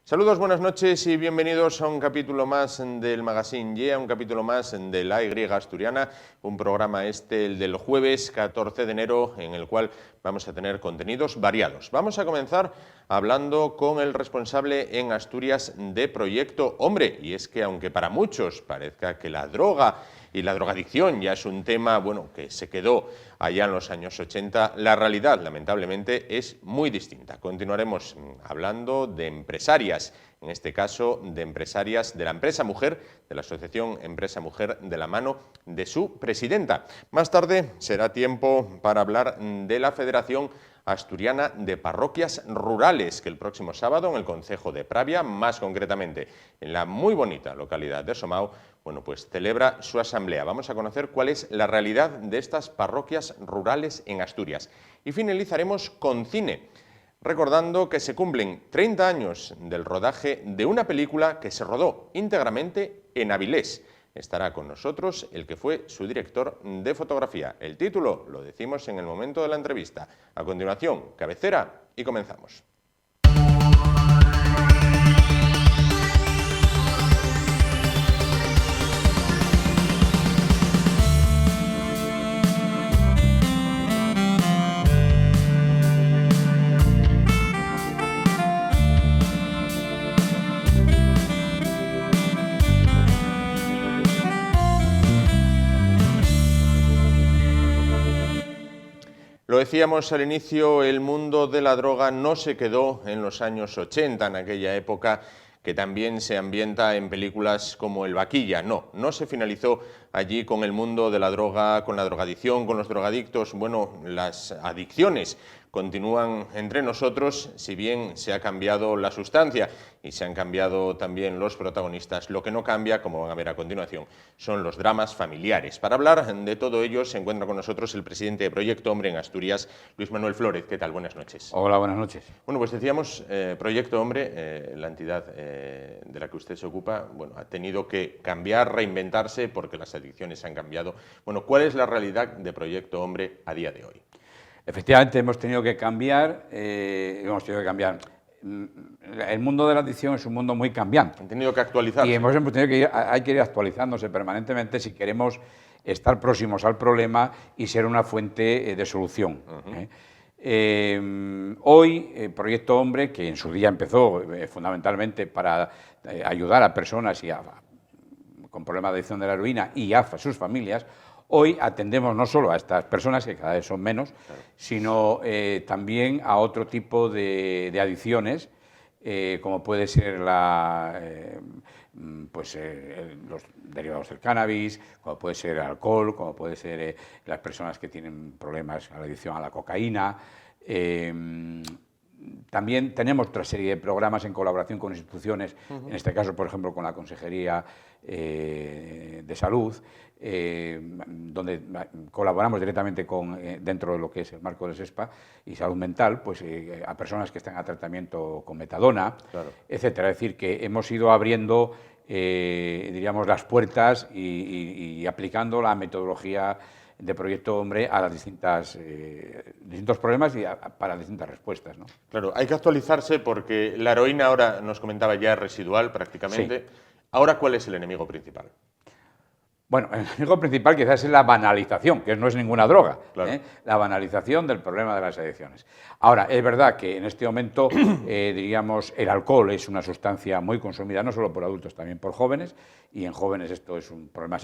Saludos, buenas noches y bienvenidos a un capítulo más del Magazine YEA, un capítulo más de la Y Asturiana, un programa el del jueves 14 de enero en el cual vamos a tener contenidos variados. Vamos a comenzar hablando con el responsable en Asturias de Proyecto Hombre, y es que aunque para muchos parezca que la droga y la drogadicción ya es un tema, que se quedó allá en los años 80, la realidad, lamentablemente, es muy distinta. Continuaremos hablando de empresarias, en este caso de empresarias de la empresa mujer, de la asociación Empresa Mujer, de la mano de su presidenta. Más tarde será tiempo para hablar de la Federación Asturiana de Parroquias Rurales, que el próximo sábado en el concejo de Pravia, más concretamente en la muy bonita localidad de Somao, celebra su asamblea. Vamos a conocer cuál es la realidad de estas parroquias rurales en Asturias. Y finalizaremos con cine, recordando que se cumplen 30 años del rodaje de una película que se rodó íntegramente en Avilés. Estará con nosotros el que fue su director de fotografía. El título lo decimos en el momento de la entrevista. A continuación, cabecera y comenzamos. Lo decíamos al inicio, el mundo de la droga no se quedó en los años 80, en aquella época que también se ambienta en películas como El Vaquilla. No se finalizó allí con el mundo de la droga, con la drogadicción, con los drogadictos. Las adicciones continúan entre nosotros, si bien se ha cambiado la sustancia y se han cambiado también los protagonistas. Lo que no cambia, como van a ver a continuación, son los dramas familiares. Para hablar de todo ello se encuentra con nosotros el presidente de Proyecto Hombre en Asturias, Luis Manuel Flórez. ¿Qué tal? Buenas noches. Hola, buenas noches. Pues decíamos, Proyecto Hombre, la entidad de la que usted se ocupa, ha tenido que cambiar, reinventarse porque las adicciones han cambiado. ¿Cuál es la realidad de Proyecto Hombre a día de hoy? Efectivamente, hemos tenido que cambiar. El mundo de la adicción es un mundo muy cambiante. Han tenido que actualizarse. Y hemos tenido hay que ir actualizándose permanentemente si queremos estar próximos al problema y ser una fuente de solución. Hoy, Proyecto Hombre, que en su día empezó fundamentalmente para ayudar a personas con problemas de adicción de la heroína y a sus familias, hoy atendemos no solo a estas personas, que cada vez son menos, claro, sino también a otro tipo de adicciones, como puede ser los derivados del cannabis, como puede ser el alcohol, como puede ser las personas que tienen problemas a la adicción a la cocaína. También tenemos otra serie de programas en colaboración con instituciones, en este caso, por ejemplo, con la Consejería de Salud, donde colaboramos directamente dentro de lo que es el marco del SESPA y salud mental, a personas que están a tratamiento con metadona, claro, etcétera. Es decir, que hemos ido abriendo, las puertas y aplicando la metodología de Proyecto Hombre a las distintos problemas y para distintas respuestas, ¿no? Claro, hay que actualizarse porque la heroína ahora, nos comentaba ya, es residual prácticamente. Sí. Ahora, ¿cuál es el enemigo principal? Bueno, el enemigo principal quizás es la banalización, que no es ninguna droga, claro, la banalización del problema de las adicciones. Ahora, es verdad que en este momento, el alcohol es una sustancia muy consumida, no solo por adultos, también por jóvenes, y en jóvenes esto es un problema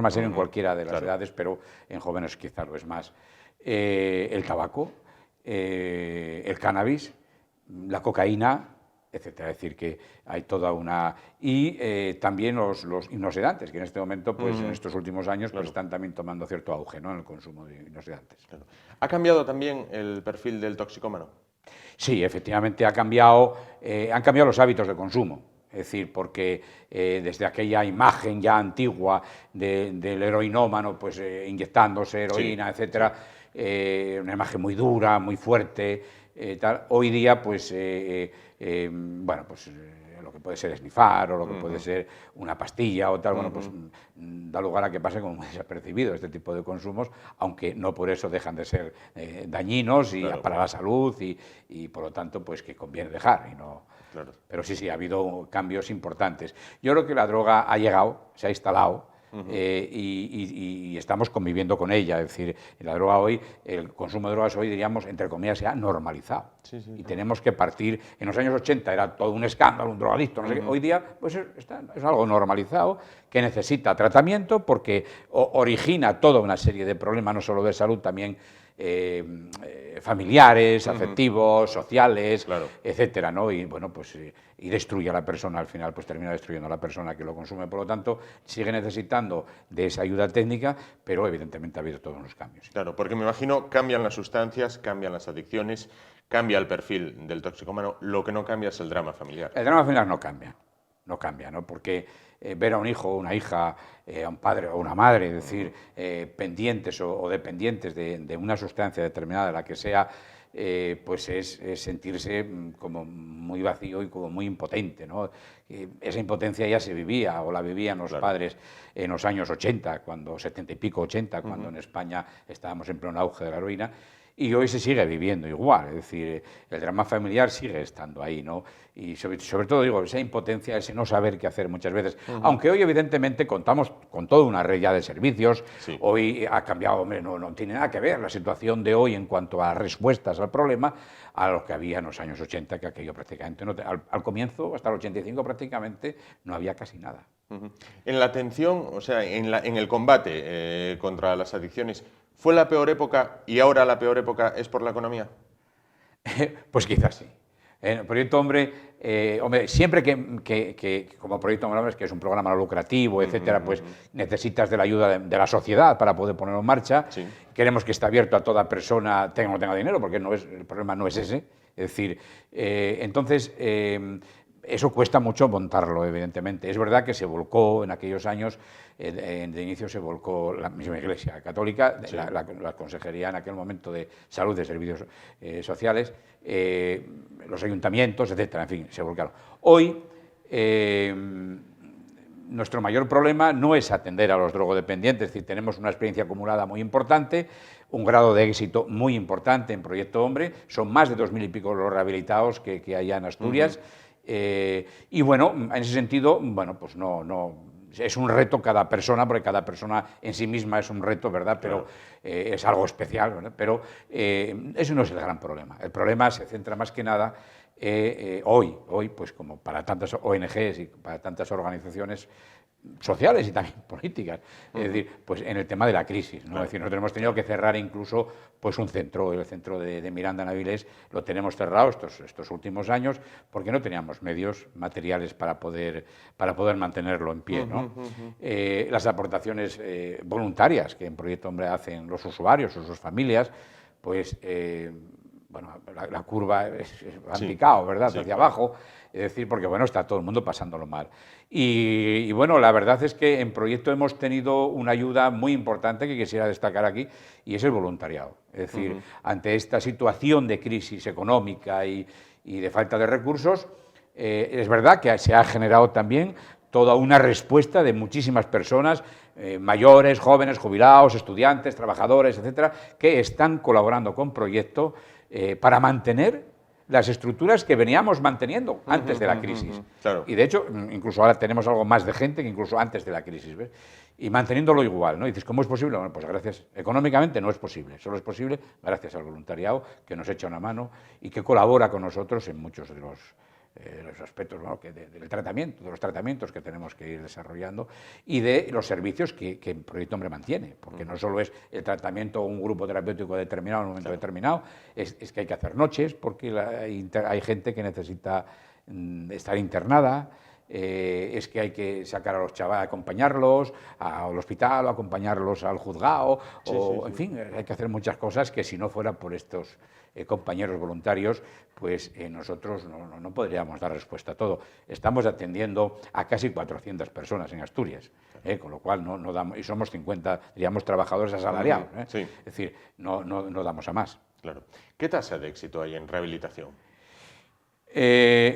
serio en cualquiera de las edades, pero en jóvenes quizás lo es más. El tabaco, el cannabis, la cocaína, etcétera. Es decir, que hay toda una... Y también los hipnosedantes, que en este momento, en estos últimos años, claro, están también tomando cierto auge, ¿no?, en el consumo de hipnosedantes. Claro. ¿Ha cambiado también el perfil del toxicómano? Sí, efectivamente han cambiado los hábitos de consumo. Es decir, porque desde aquella imagen ya antigua del heroinómano, inyectándose heroína, sí, etcétera, una imagen muy dura, muy fuerte, hoy día, lo que puede ser esnifar o lo que puede ser una pastilla o tal, bueno, pues da lugar a que pase como muy desapercibido este tipo de consumos, aunque no por eso dejan de ser dañinos y Claro. para la salud y por lo tanto pues que conviene dejar y no. Claro. Pero sí, ha habido cambios importantes. Yo creo que la droga ha llegado, se ha instalado, y estamos conviviendo con ella. Es decir, la droga hoy, el consumo de drogas hoy, diríamos, entre comillas, se ha normalizado. Y tenemos que partir. En los años 80 era todo un escándalo, un drogadicto, no sé qué. Hoy día pues es algo normalizado que necesita tratamiento porque origina toda una serie de problemas, no solo de salud, también familiares, afectivos, sociales, Claro. etcétera, ¿no? Y bueno, pues y destruye a la persona, al final pues termina destruyendo a la persona que lo consume. Por lo tanto, sigue necesitando de esa ayuda técnica, pero evidentemente ha habido todos unos cambios. Claro, porque me imagino cambian las sustancias, cambian las adicciones, cambia el perfil del toxicómano, lo que no cambia es el drama familiar. El drama familiar no cambia, ¿no? Porque ver a un hijo o una hija, a un padre o una madre, es decir, pendientes o dependientes de una sustancia determinada, la que sea, pues es sentirse como muy vacío y como muy impotente, ¿no? Esa impotencia ya se vivía o la vivían los padres en los años 80, 70 y pico, 80, cuando en España estábamos en pleno auge de la heroína. Y hoy se sigue viviendo igual, es decir, el drama familiar sigue estando ahí, ¿no? Y sobre todo, digo, esa impotencia, ese no saber qué hacer muchas veces. Aunque hoy, evidentemente, contamos con toda una red ya de servicios. Sí. Hoy ha cambiado, hombre, no tiene nada que ver la situación de hoy en cuanto a respuestas al problema a lo que había en los años 80, que aquello prácticamente no... Al comienzo, hasta el 85 prácticamente, no había casi nada. En la atención, o sea, en el combate contra las adicciones, ¿fue la peor época y ahora la peor época es por la economía? Pues quizás sí. El Proyecto Hombre, siempre que como Proyecto Hombre, que es un programa lucrativo, etcétera, pues necesitas de la ayuda de la sociedad para poder ponerlo en marcha. Sí. Queremos que esté abierto a toda persona, tenga o no tenga dinero, porque el problema no es ese. Es decir, entonces, eso cuesta mucho montarlo, evidentemente. Es verdad que se volcó en aquellos años, de inicio se volcó la misma Iglesia Católica, Sí. la Consejería en aquel momento de Salud, de Servicios Sociales, los ayuntamientos, etcétera, en fin, se volcaron. Hoy, nuestro mayor problema no es atender a los drogodependientes, es decir, tenemos una experiencia acumulada muy importante, un grado de éxito muy importante en Proyecto Hombre, son más de 2000 y pico los rehabilitados que hay en Asturias, y bueno, en ese sentido, bueno, pues no es un reto cada persona, porque cada persona en sí misma es un reto, ¿verdad? Pero es algo especial, ¿verdad? Pero eso no es el gran problema. El problema se centra más que nada hoy, pues como para tantas ONGs y para tantas organizaciones sociales y también políticas, es decir, pues en el tema de la crisis, ¿no? Es decir, nosotros hemos tenido que cerrar incluso pues el centro de Miranda en Avilés lo tenemos cerrado estos últimos años porque no teníamos medios materiales para poder mantenerlo en pie, ¿no? Las aportaciones voluntarias que en Proyecto Hombre hacen los usuarios o sus familias, pues bueno, la curva ha picado, ¿verdad? Sí, hacia claro. abajo, es decir, porque bueno, está todo el mundo pasándolo mal. Y bueno, la verdad es que en Proyecto hemos tenido una ayuda muy importante que quisiera destacar aquí, y es el voluntariado. Es decir, ante esta situación de crisis económica y de falta de recursos, es verdad que se ha generado también toda una respuesta de muchísimas personas, mayores, jóvenes, jubilados, estudiantes, trabajadores, etcétera, que están colaborando con Proyecto para mantener las estructuras que veníamos manteniendo antes de la crisis. Claro. Y de hecho, incluso ahora tenemos algo más de gente que incluso antes de la crisis, ¿ves? Y manteniéndolo igual, ¿no? Y dices, ¿cómo es posible? Bueno, pues gracias. Económicamente no es posible, solo es posible gracias al voluntariado que nos echa una mano y que colabora con nosotros en muchos de los aspectos, ¿no? Del tratamiento, de los tratamientos que tenemos que ir desarrollando y de los servicios que el Proyecto Hombre mantiene, porque no solo es el tratamiento o un grupo terapéutico determinado en un momento determinado, es que hay que hacer noches, porque hay gente que necesita estar internada, es que hay que sacar a los chavales, acompañarlos al hospital, o acompañarlos al juzgado, en fin, hay que hacer muchas cosas que si no fuera por estos compañeros voluntarios, pues nosotros no podríamos dar respuesta a todo. Estamos atendiendo a casi 400 personas en Asturias, con lo cual no damos, y somos 50, diríamos, trabajadores asalariados, Sí. es decir, no damos a más. Claro. ¿Qué tasa de éxito hay en rehabilitación?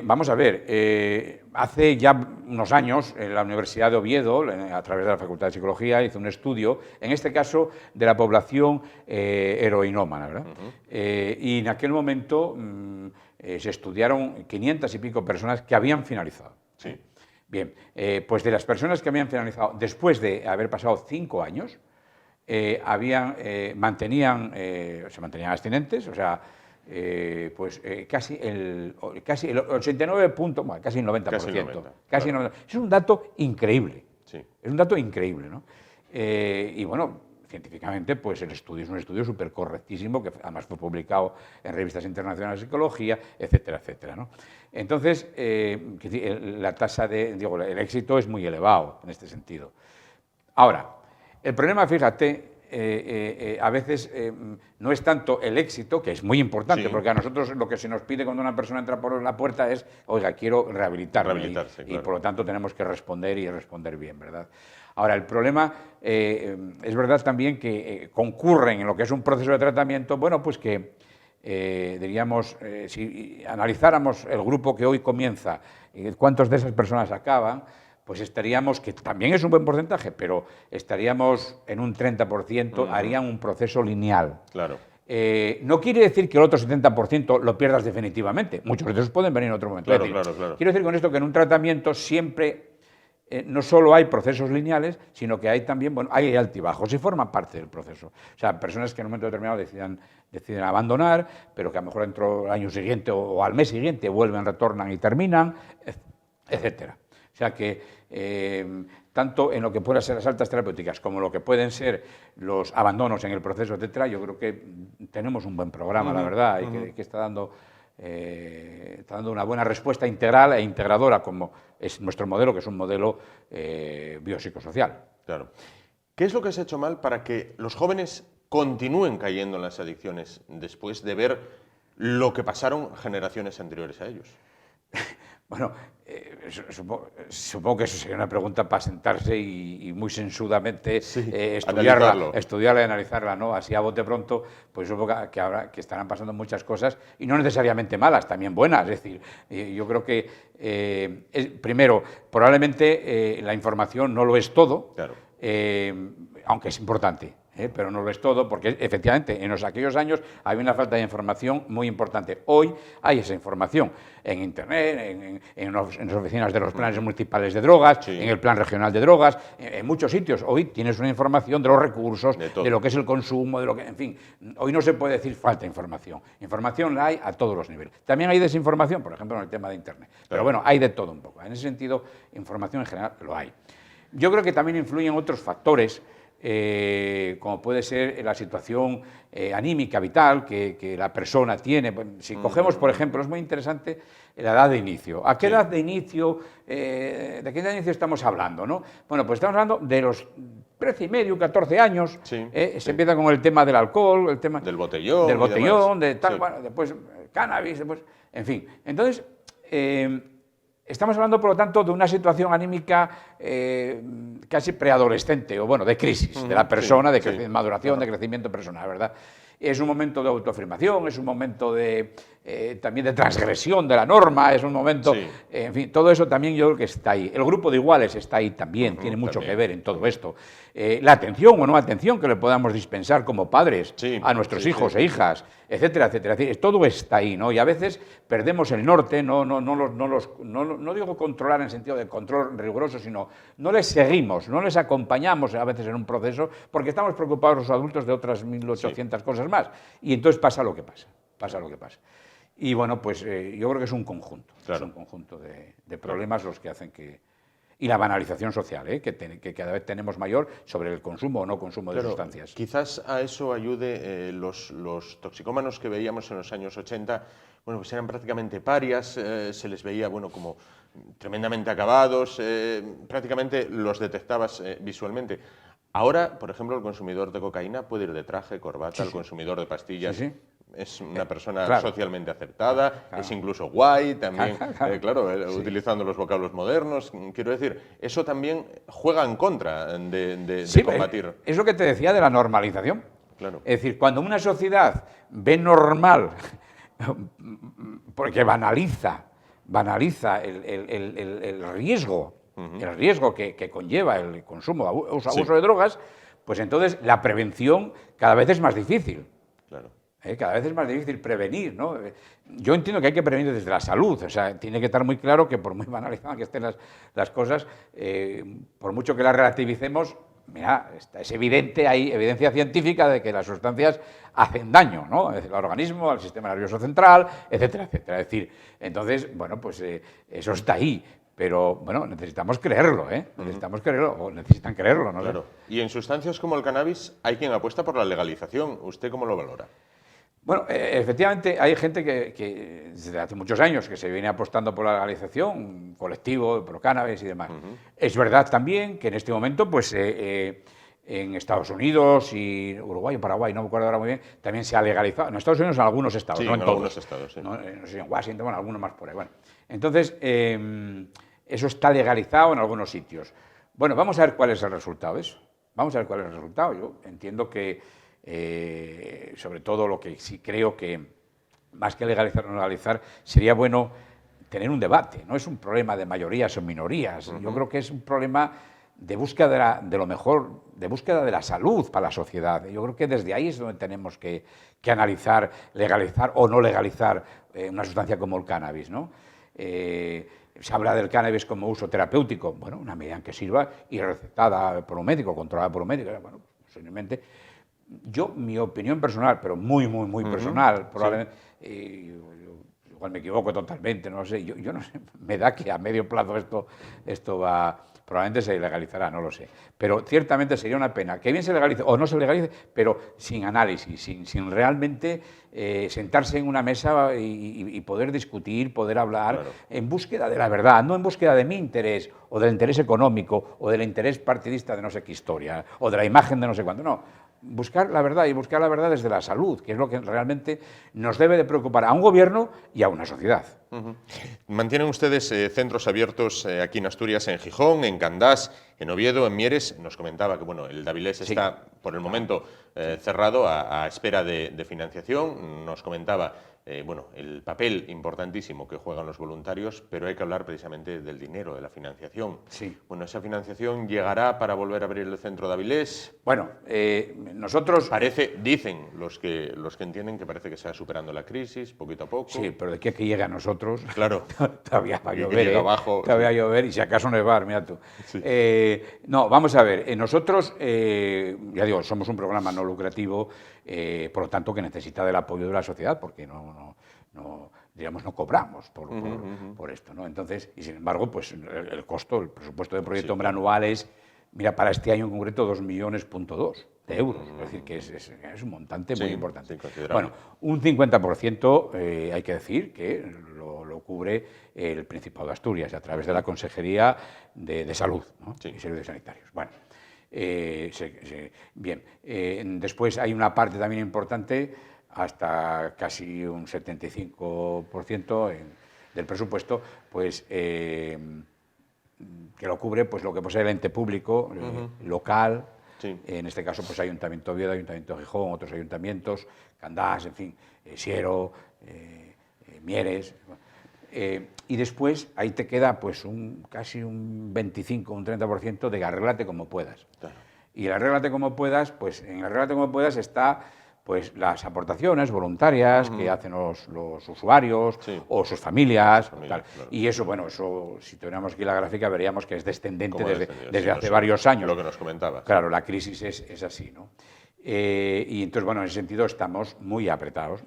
Vamos a ver, hace ya unos años en la Universidad de Oviedo, a través de la Facultad de Psicología, hizo un estudio, en este caso de la población heroinómana, ¿verdad? Y en aquel momento se estudiaron 500 y pico personas que habían finalizado. Sí. Bien, pues de las personas que habían finalizado después de haber pasado 5 años, se mantenían abstinentes, o sea, casi el 89 puntos, bueno, casi el 90%. Casi el 90, Es un dato increíble. Sí. Es un dato increíble, ¿no? Y bueno, científicamente, pues el estudio es un estudio súper correctísimo, que además fue publicado en revistas internacionales de psicología, etcétera, etcétera, ¿no? Entonces, la tasa el éxito es muy elevado en este sentido. Ahora, el problema, fíjate, a veces no es tanto el éxito, que es muy importante, Sí. porque a nosotros lo que se nos pide cuando una persona entra por la puerta es, oiga, quiero rehabilitarme, Rehabilitarse, y claro. por lo tanto tenemos que responder y responder bien, ¿verdad? Ahora, el problema es verdad también que concurren en lo que es un proceso de tratamiento, bueno, pues que diríamos, si analizáramos el grupo que hoy comienza, cuántos de esas personas acaban, pues estaríamos, que también es un buen porcentaje, pero estaríamos en un 30%, harían un proceso lineal. Claro. No quiere decir que el otro 70% lo pierdas definitivamente. Muchos de esos pueden venir en otro momento. Claro, Es decir, claro. Quiero decir con esto que en un tratamiento siempre no solo hay procesos lineales, sino que hay también, bueno, hay altibajos y forman parte del proceso. O sea, personas que en un momento determinado deciden abandonar, pero que a lo mejor dentro del año siguiente o al mes siguiente vuelven, retornan y terminan, etcétera. O sea que tanto en lo que puedan ser las altas terapéuticas como lo que pueden ser los abandonos en el proceso, etcétera, yo creo que tenemos un buen programa, la verdad, y que está dando una buena respuesta integral e integradora, como es nuestro modelo, que es un modelo biopsicosocial. Claro. ¿Qué es lo que se ha hecho mal para que los jóvenes continúen cayendo en las adicciones después de ver lo que pasaron generaciones anteriores a ellos? Bueno, supongo que eso sería una pregunta para sentarse y muy sensudamente estudiarla y analizarla, ¿no? Así a bote pronto, pues supongo que estarán pasando muchas cosas y no necesariamente malas, también buenas. Es decir, yo creo que, primero, probablemente la información no lo es todo, Claro. Aunque es importante. Pero no lo es todo, porque efectivamente en aquellos años había una falta de información muy importante. Hoy hay esa información en Internet, en las oficinas de los planes municipales de drogas, en el plan regional de drogas, en muchos sitios. Hoy tienes una información de los recursos, de lo que es el consumo, de lo que, en fin, hoy no se puede decir falta información. Información la hay a todos los niveles. También hay desinformación, por ejemplo, en el tema de Internet. Pero bueno, hay de todo un poco. En ese sentido, información en general lo hay. Yo creo que también influyen otros factores, como puede ser la situación anímica, vital, que la persona tiene. Si cogemos, por ejemplo, es muy interesante la edad de inicio. ¿A qué edad de inicio, de qué edad de inicio estamos hablando, ¿no? Bueno, pues estamos hablando de los 13 y medio, 14 años. Se empieza con el tema del alcohol, el tema del botellón, de tal, bueno, después cannabis, después, en fin. Entonces, estamos hablando, por lo tanto, de una situación anímica casi preadolescente, o bueno, de crisis de la persona, de maduración, de crecimiento personal, ¿verdad? Es un momento de autoafirmación, es un momento también de transgresión de la norma, es un momento, en fin, todo eso también yo creo que está ahí. El grupo de iguales está ahí también, tiene mucho que ver en todo esto. La atención o no atención que le podamos dispensar como padres a nuestros hijos e hijas, etcétera, etcétera. Es decir, todo está ahí, ¿no? Y a veces perdemos el norte, no digo controlar en el sentido de control riguroso, sino no les seguimos, no les acompañamos a veces en un proceso porque estamos preocupados los adultos de otras 1800 cosas más. Y entonces pasa lo que pasa lo que pasa. Y bueno, pues yo creo que es un conjunto, es un conjunto de problemas los que hacen que... Y la banalización social, que cada vez tenemos mayor sobre el consumo o no consumo de sustancias. Quizás a eso ayude los toxicómanos que veíamos en los años 80, bueno, pues eran prácticamente parias, se les veía, bueno, como tremendamente acabados, prácticamente los detectabas visualmente. Ahora, por ejemplo, el consumidor de cocaína puede ir de traje, corbata, el consumidor de pastillas es una persona socialmente aceptada, es incluso guay también, utilizando los vocablos modernos. Quiero decir, eso también juega en contra de combatir. Es lo que te decía de la normalización. Claro. Es decir, cuando una sociedad ve normal porque banaliza el riesgo, el riesgo que conlleva el consumo, abuso de drogas, pues entonces la prevención cada vez es más difícil. Claro. Cada vez es más difícil prevenir, ¿no? Yo entiendo que hay que prevenir desde la salud, o sea, tiene que estar muy claro que por muy banalizadas que estén las cosas, por mucho que las relativicemos, mira, es evidente, hay evidencia científica de que las sustancias hacen daño, ¿no? Al organismo, al sistema nervioso central, etcétera, etcétera. Es decir, entonces, bueno, pues eso está ahí. Pero, bueno, necesitamos creerlo, ¿eh? Necesitamos creerlo, o necesitan creerlo, ¿no? Claro. Y en sustancias como el cannabis hay quien apuesta por la legalización. ¿Usted cómo lo valora? Bueno, efectivamente hay gente que desde hace muchos años que se viene apostando por la legalización, un colectivo, pro cannabis y demás. Es verdad también que en este momento, pues en Estados Unidos y Uruguay o Paraguay, no me acuerdo ahora muy bien, también se ha legalizado. En Estados Unidos en algunos estados, Sí, no en en todos. algunos estados, sí. No sé si en Washington, bueno, algunos más por ahí. Bueno, entonces, eso está legalizado en algunos sitios. Bueno, vamos a ver cuál es el resultado de eso. Vamos a ver cuál es el resultado. Yo entiendo que sobre todo lo que sí creo que más que legalizar o no legalizar sería bueno tener un debate. No es un problema de mayorías o minorías. Yo creo que es un problema de búsqueda de lo mejor, de búsqueda de la salud para la sociedad. Yo creo que desde ahí es donde tenemos que analizar, legalizar o no legalizar una sustancia como el cannabis, ¿no? Se habla del cannabis como uso terapéutico. Bueno, una medida en que sirva y recetada por un médico, controlada por un médico. Bueno, posiblemente. Yo, mi opinión personal, pero muy personal, probablemente, igual me equivoco totalmente, no lo sé, yo no sé, me da que a medio plazo esto va, probablemente se legalizará, no lo sé, pero ciertamente sería una pena que bien se legalice o no se legalice, pero sin análisis, sin realmente sentarse en una mesa y poder discutir, poder hablar, claro, en búsqueda de la verdad, no en búsqueda de mi interés o del interés económico o del interés partidista de no sé qué historia o de la imagen de no sé cuánto, no. Buscar la verdad y buscar la verdad desde la salud, que es lo que realmente nos debe de preocupar a un gobierno y a una sociedad. ¿Mantienen ustedes centros abiertos aquí en Asturias, en Gijón, en Candás, en Oviedo, en Mieres? Nos comentaba que bueno, el Davilés está por el momento cerrado a espera de financiación. Nos comentaba bueno, el papel importantísimo que juegan los voluntarios, pero hay que hablar precisamente del dinero, de la financiación. Sí. Bueno, ¿esa financiación llegará para volver a abrir el centro de Avilés? Bueno, nosotros... Dicen los que entienden que parece que se va superando la crisis, poquito a poco. Sí, pero de qué que llegue a nosotros, claro, todavía va a llover, abajo, todavía va a llover y si acaso nevar, mira tú. Sí. No, vamos a ver, nosotros, ya digo, somos un programa no lucrativo, por lo tanto que necesita del apoyo de la sociedad, porque digamos, no cobramos por esto, ¿no? Entonces, y sin embargo, pues el costo, el presupuesto de proyecto hombre anual es, mira, para este año en concreto 2,2 millones de euros, es decir, que es un montante muy importante. Bueno, un 50% hay que decir que lo cubre el Principado de Asturias a través de la Consejería de Salud, ¿no? Y Servicios Sanitarios. Bueno, bien, después hay una parte también importante, hasta casi un 75% del presupuesto, pues que lo cubre pues lo que posee el ente público local. Sí. En este caso, pues Ayuntamiento de Oviedo, Ayuntamiento de Gijón, otros ayuntamientos, Candás, en fin, Siero, Mieres. Y después ahí te queda pues casi un 25, un 30% de arréglate como puedas. Claro. Y el arréglate como puedas, pues en el arréglate como puedas está pues las aportaciones voluntarias que hacen los usuarios o sus familias. Claro. Y eso, bueno, eso si tuviéramos aquí la gráfica veríamos que es descendente desde hace varios años. Lo que nos comentabas. Claro, la crisis es así, ¿no? Y entonces, bueno, en ese sentido estamos muy apretados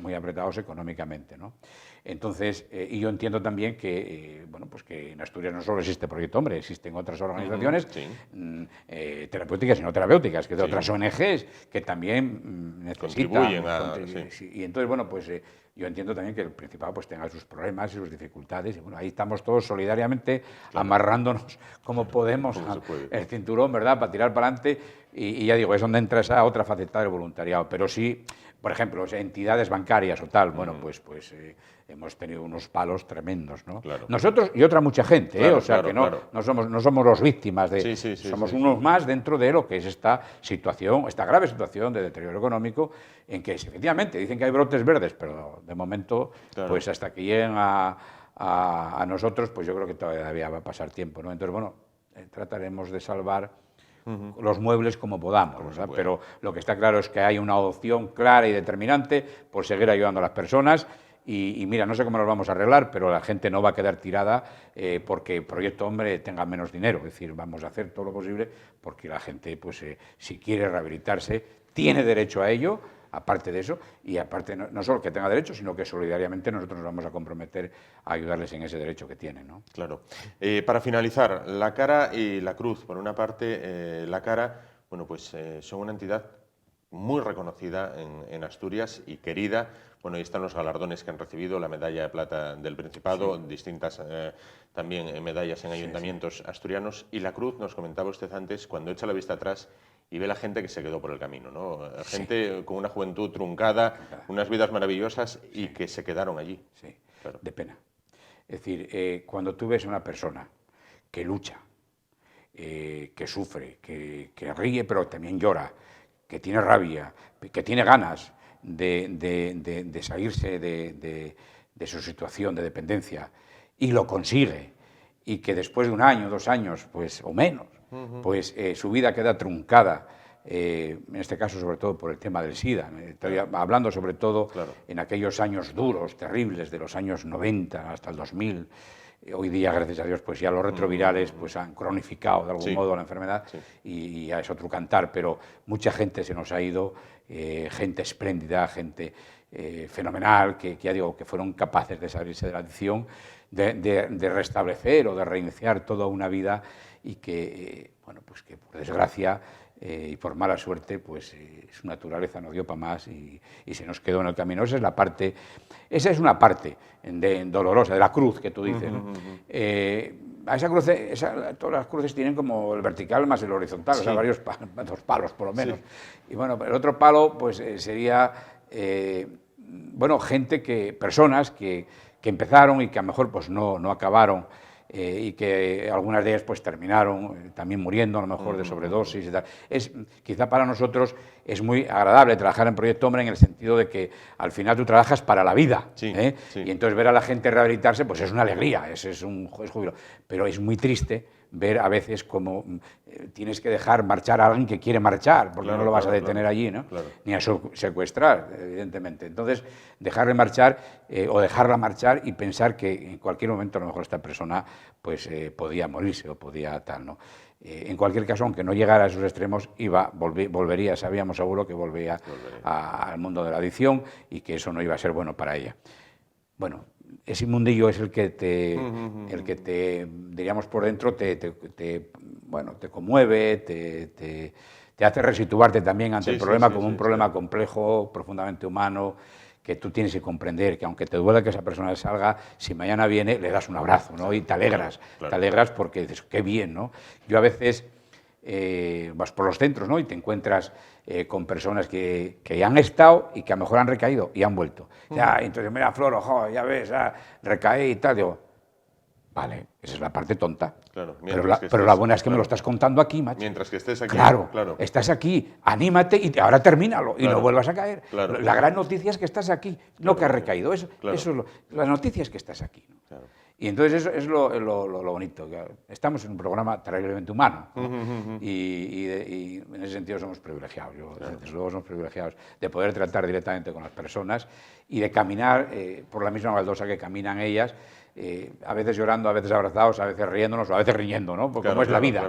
económicamente, ¿no? Entonces, y yo entiendo también que, bueno, pues que en Asturias no solo existe Proyecto Hombre, existen otras organizaciones terapéuticas y no terapéuticas, que de otras ONGs que también necesitan. Contribuyen Y entonces, bueno, pues yo entiendo también que el Principado pues tenga sus problemas y sus dificultades, y bueno, ahí estamos todos solidariamente amarrándonos como podemos el cinturón, ¿verdad?, para tirar para adelante, y ya digo, es donde entra esa otra faceta del voluntariado, pero sí por ejemplo, o sea, entidades bancarias o tal, bueno, pues hemos tenido unos palos tremendos, ¿no? Claro. Nosotros y otra mucha gente, Claro, o sea, claro, que claro. no somos los víctimas somos sí. unos más dentro de lo que es esta situación, esta grave situación de deterioro económico, en que efectivamente dicen que hay brotes verdes, pero de momento, Claro. pues hasta que lleguen a nosotros, pues yo creo que todavía va a pasar tiempo, ¿no? Entonces, bueno, trataremos de salvar los muebles como podamos, ¿verdad? Pero lo que está claro es que hay una opción clara y determinante por seguir ayudando a las personas y mira, no sé cómo nos vamos a arreglar, pero la gente no va a quedar tirada porque Proyecto Hombre tenga menos dinero, es decir, vamos a hacer todo lo posible porque la gente, pues si quiere rehabilitarse, tiene derecho a ello, aparte de eso, y aparte no solo que tenga derecho, sino que solidariamente nosotros nos vamos a comprometer a ayudarles en ese derecho que tienen, ¿no? Claro. Para finalizar, la Cara y la Cruz. Por una parte, la Cara, bueno, pues son una entidad muy reconocida en Asturias y querida. Bueno, ahí están los galardones que han recibido, la medalla de plata del Principado, distintas también medallas en ayuntamientos asturianos. Y la Cruz, nos comentaba usted antes, cuando echa la vista atrás y ve la gente que se quedó por el camino, ¿no? Gente con una juventud truncada, unas vidas maravillosas y que se quedaron allí. Sí, claro. De pena. Es decir, cuando tú ves a una persona que lucha, que sufre, que ríe pero también llora, que tiene rabia, que tiene ganas de salirse de su situación de dependencia y lo consigue, y que después de 1 año, 2 años, pues, o menos, pues su vida queda truncada, en este caso sobre todo por el tema del SIDA, estoy hablando sobre todo en aquellos años duros, terribles, de los años 90 hasta el 2000, hoy día, gracias a Dios, pues ya los retrovirales pues han cronificado de algún modo la enfermedad y ya es otro cantar, pero mucha gente se nos ha ido, gente espléndida, gente fenomenal, que ya digo, que fueron capaces de salirse de la adicción, de restablecer o de reiniciar toda una vida y que, bueno, pues que por desgracia y por mala suerte, pues su naturaleza no dio para más y se nos quedó en el camino. Esa es una parte dolorosa de la cruz que tú dices, ¿no? A esa cruz, todas las cruces tienen como el vertical más el horizontal, o sea, varios 2 palos por lo menos. Y bueno, el otro palo pues sería, bueno, personas que empezaron y que a lo mejor pues no acabaron, y que algunas de ellas pues terminaron también muriendo a lo mejor de sobredosis y tal. Quizá para nosotros es muy agradable trabajar en Proyecto Hombre en el sentido de que al final tú trabajas para la vida, y entonces ver a la gente rehabilitarse pues es una alegría, es júbilo, pero es muy triste ver a veces cómo tienes que dejar marchar a alguien que quiere marchar, porque no lo vas a detener allí, ¿no? Ni a secuestrar, evidentemente. Entonces, dejarle marchar o dejarla marchar y pensar que en cualquier momento a lo mejor esta persona pues podía morirse o podía tal, ¿no? En cualquier caso, aunque no llegara a esos extremos, volvería, sabíamos seguro que volvería al mundo de la adicción y que eso no iba a ser bueno para ella. Bueno, ese mundillo es el que te diríamos por dentro, te conmueve, te hace resituarte también ante el problema como un problema complejo, profundamente humano, que tú tienes que comprender, que aunque te duela que esa persona salga, si mañana viene, le das un abrazo, ¿no? Y te alegras, te alegras porque dices, qué bien, ¿no? Yo a veces vas por los centros, ¿no? Y te encuentras con personas que ya han estado y que a lo mejor han recaído y han vuelto. Ya, entonces, mira, Flor, ojo, ya ves, recaí y tal. Digo, vale, esa es la parte tonta. Claro, pero la buena es que me lo estás contando aquí, macho. Mientras que estés aquí. Claro, estás aquí, anímate y ahora termínalo y no vuelvas a caer. La gran noticia es que estás aquí, no que has recaído. La noticia es que estás aquí, ¿no? Y entonces eso es lo bonito. Estamos en un programa terriblemente humano, ¿no? Y en ese sentido somos privilegiados. Desde luego somos privilegiados de poder tratar directamente con las personas y de caminar por la misma baldosa que caminan ellas, a veces llorando, a veces abrazados, a veces riéndonos o a veces riñendo, ¿no? Porque como es la vida,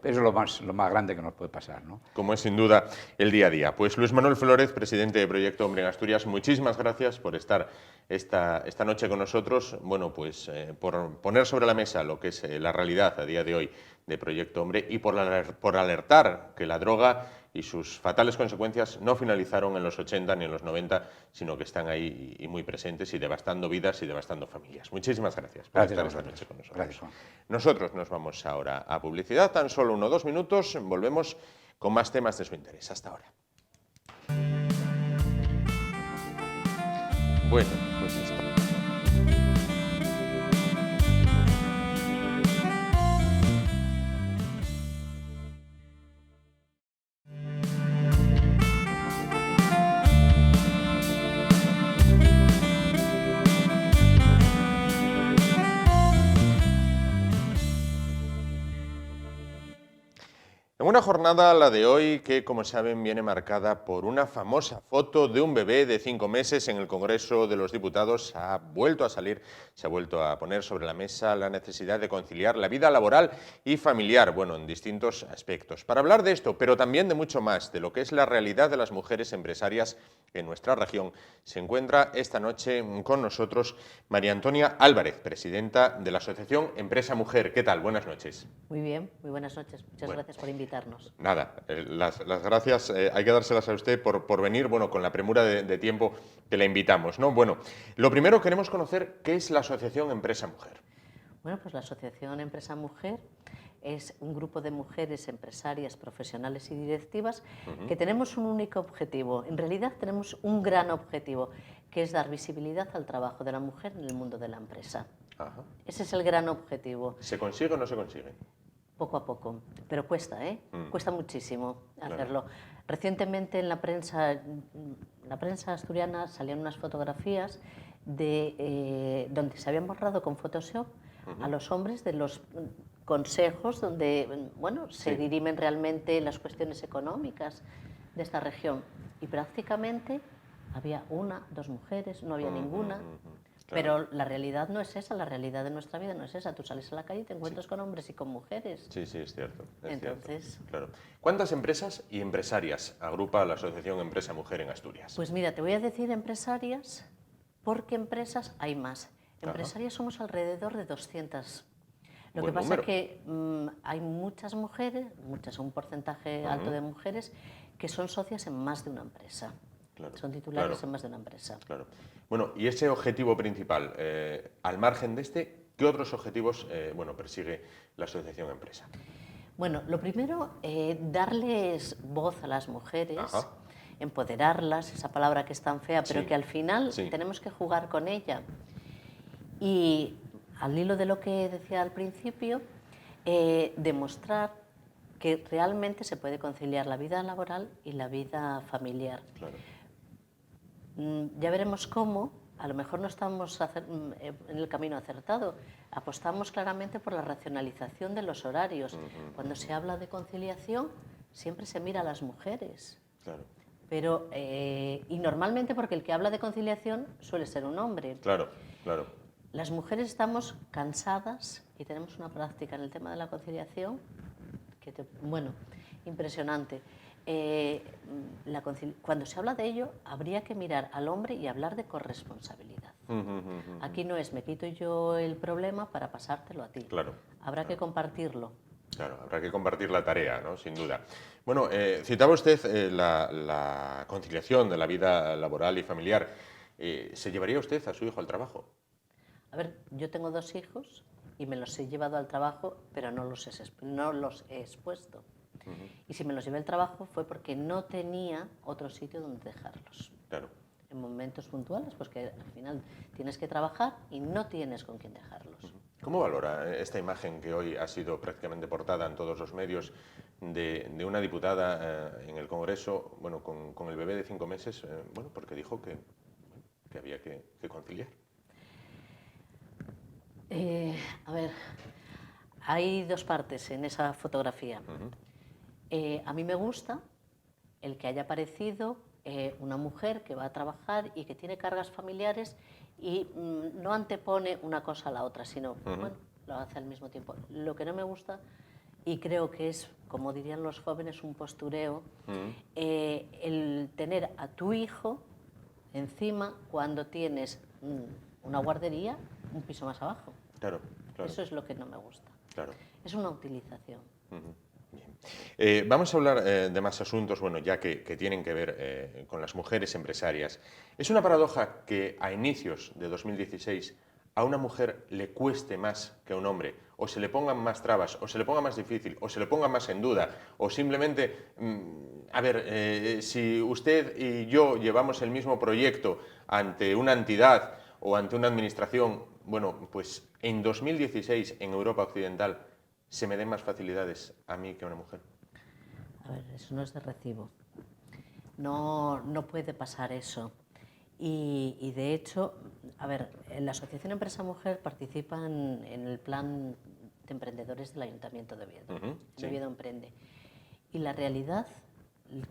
eso es lo más grande que nos puede pasar, ¿no? Como es sin duda el día a día. Pues Luis Manuel Flórez, presidente de Proyecto Hombre en Asturias, muchísimas gracias por estar esta noche con nosotros, bueno, pues por poner sobre la mesa lo que es la realidad a día de hoy de Proyecto Hombre y por alertar que la droga y sus fatales consecuencias no finalizaron en los 80 ni en los 90, sino que están ahí y muy presentes y devastando vidas y devastando familias. Muchísimas gracias por estar esta noche con nosotros. Gracias, Juan. Nosotros nos vamos ahora a publicidad, tan solo 1 o 2 minutos, volvemos con más temas de su interés. Hasta ahora. Bueno, pues está. En una jornada, la de hoy, que como saben viene marcada por una famosa foto de un bebé de 5 meses en el Congreso de los Diputados, ha vuelto a salir, se ha vuelto a poner sobre la mesa la necesidad de conciliar la vida laboral y familiar, bueno, en distintos aspectos. Para hablar de esto, pero también de mucho más, de lo que es la realidad de las mujeres empresarias en nuestra región, se encuentra esta noche con nosotros María Antonia Álvarez, presidenta de la Asociación Empresa Mujer. ¿Qué tal? Buenas noches. Muy bien, muy buenas noches. Muchas gracias por invitarnos. Nada, las gracias hay que dárselas a usted por venir, bueno, con la premura de tiempo que la invitamos, ¿no? Bueno, lo primero queremos conocer qué es la Asociación Empresa Mujer. Bueno, pues la Asociación Empresa Mujer es un grupo de mujeres empresarias, profesionales y directivas que tenemos un único objetivo. En realidad tenemos un gran objetivo, que es dar visibilidad al trabajo de la mujer en el mundo de la empresa. Ajá. Ese es el gran objetivo. ¿Se consigue o no se consigue? Poco a poco, pero cuesta, ¿eh? Cuesta muchísimo hacerlo. Claro. Recientemente en la prensa asturiana salían unas fotografías de donde se habían borrado con Photoshop a los hombres de los consejos donde, bueno, se dirimen realmente las cuestiones económicas de esta región. Y prácticamente había una, dos mujeres, no había ninguna. Claro. Pero la realidad no es esa, la realidad de nuestra vida no es esa. Tú sales a la calle y te encuentras con hombres y con mujeres. Sí, sí, es cierto. Entonces, cierto, claro. ¿Cuántas empresas y empresarias agrupa la Asociación Empresa Mujer en Asturias? pues mira, te voy a decir empresarias, porque empresas hay más. Empresarias somos alrededor de 200. Lo Buen que pasa número. es que hay muchas mujeres, un porcentaje alto de mujeres, que son socias en más de una empresa. Claro, Son titulares claro. en más de una empresa. Claro. Bueno, y ese objetivo principal, al margen de este, ¿qué otros objetivos bueno, persigue la Asociación Empresa? Bueno, lo primero, darles voz a las mujeres, Ajá. empoderarlas, esa palabra que es tan fea, pero Sí. que al final Sí. tenemos que jugar con ella. Y al hilo de lo que decía al principio, demostrar que realmente se puede conciliar la vida laboral y la vida familiar. Claro. Ya veremos cómo, a lo mejor no estamos en el camino acertado. Apostamos claramente por la racionalización de los horarios. Cuando se habla de conciliación, siempre se mira a las mujeres. Claro. Pero, y normalmente porque el que habla de conciliación suele ser un hombre. Claro, claro. Las mujeres estamos cansadas y tenemos una práctica en el tema de la conciliación que, bueno, impresionante. Cuando se habla de ello, habría que mirar al hombre y hablar de corresponsabilidad. Aquí no es me quito yo el problema para pasártelo a ti. Claro. Habrá que compartirlo. Claro, habrá que compartir la tarea, ¿no? Sin duda. Bueno, citaba usted la conciliación de la vida laboral y familiar. ¿Se llevaría usted a su hijo al trabajo? A ver, yo tengo 2 hijos y me los he llevado al trabajo, pero no los he expuesto. Y si me los llevé al trabajo fue porque no tenía otro sitio donde dejarlos. Claro. En momentos puntuales, pues que al final tienes que trabajar y no tienes con quién dejarlos. ¿Cómo valora esta imagen que hoy ha sido prácticamente portada en todos los medios de una diputada en el Congreso, bueno, con el bebé de 5 meses, bueno, porque dijo que había que conciliar? A ver, hay 2 partes en esa fotografía. A mí me gusta el que haya aparecido una mujer que va a trabajar y que tiene cargas familiares y no antepone una cosa a la otra, sino, bueno, lo hace al mismo tiempo. Lo que no me gusta, y creo que es, como dirían los jóvenes, un postureo, el tener a tu hijo encima cuando tienes una guardería un piso más abajo. Claro, claro. Eso es lo que no me gusta. Claro. Es una utilización. Bien. Vamos a hablar de más asuntos, bueno, ya que tienen que ver con las mujeres empresarias. Es una paradoja que a inicios de 2016 a una mujer le cueste más que a un hombre, o se le pongan más trabas, o se le ponga más difícil, o se le ponga más en duda, o simplemente, si usted y yo llevamos el mismo proyecto ante una entidad o ante una administración, bueno, pues en 2016 en Europa Occidental se me den más facilidades a mí que a una mujer. A ver, eso no es de recibo. No, no puede pasar eso. Y de hecho, a ver, en la Asociación Empresa Mujer participan en el plan de emprendedores del Ayuntamiento de Oviedo. Sí. Oviedo Emprende. Y la realidad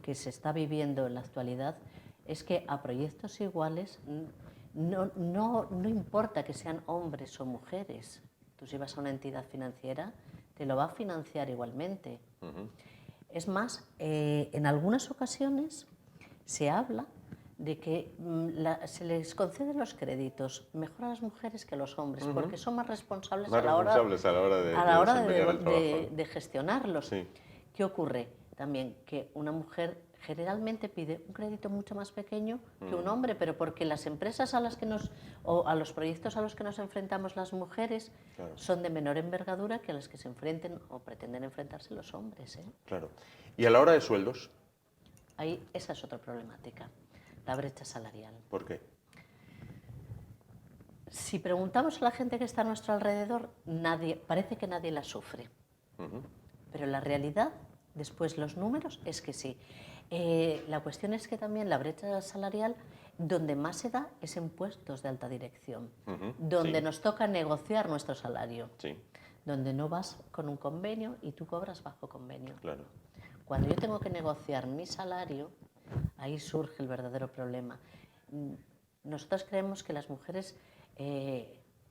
que se está viviendo en la actualidad es que a proyectos iguales no importa que sean hombres o mujeres. Tú si vas a una entidad financiera, te lo va a financiar igualmente. Es más, en algunas ocasiones se habla de que se les conceden los créditos mejor a las mujeres que a los hombres, porque son más responsables a la hora de gestionarlos. Sí. ¿Qué ocurre? También que una mujer generalmente pide un crédito mucho más pequeño que un hombre, pero porque las empresas a las que o a los proyectos a los que nos enfrentamos las mujeres son de menor envergadura que a las que se enfrenten o pretenden enfrentarse los hombres. Claro. ¿Y a la hora de sueldos? Ahí esa es otra problemática. La brecha salarial. ¿Por qué? Si preguntamos a la gente que está a nuestro alrededor, parece que nadie la sufre. Pero la realidad, después los números, es que sí. La cuestión es que también la brecha salarial, donde más se da, es en puestos de alta dirección, donde nos toca negociar nuestro salario, donde no vas con un convenio y tú cobras bajo convenio. Claro. Cuando yo tengo que negociar mi salario, ahí surge el verdadero problema. Nosotros creemos que las mujeres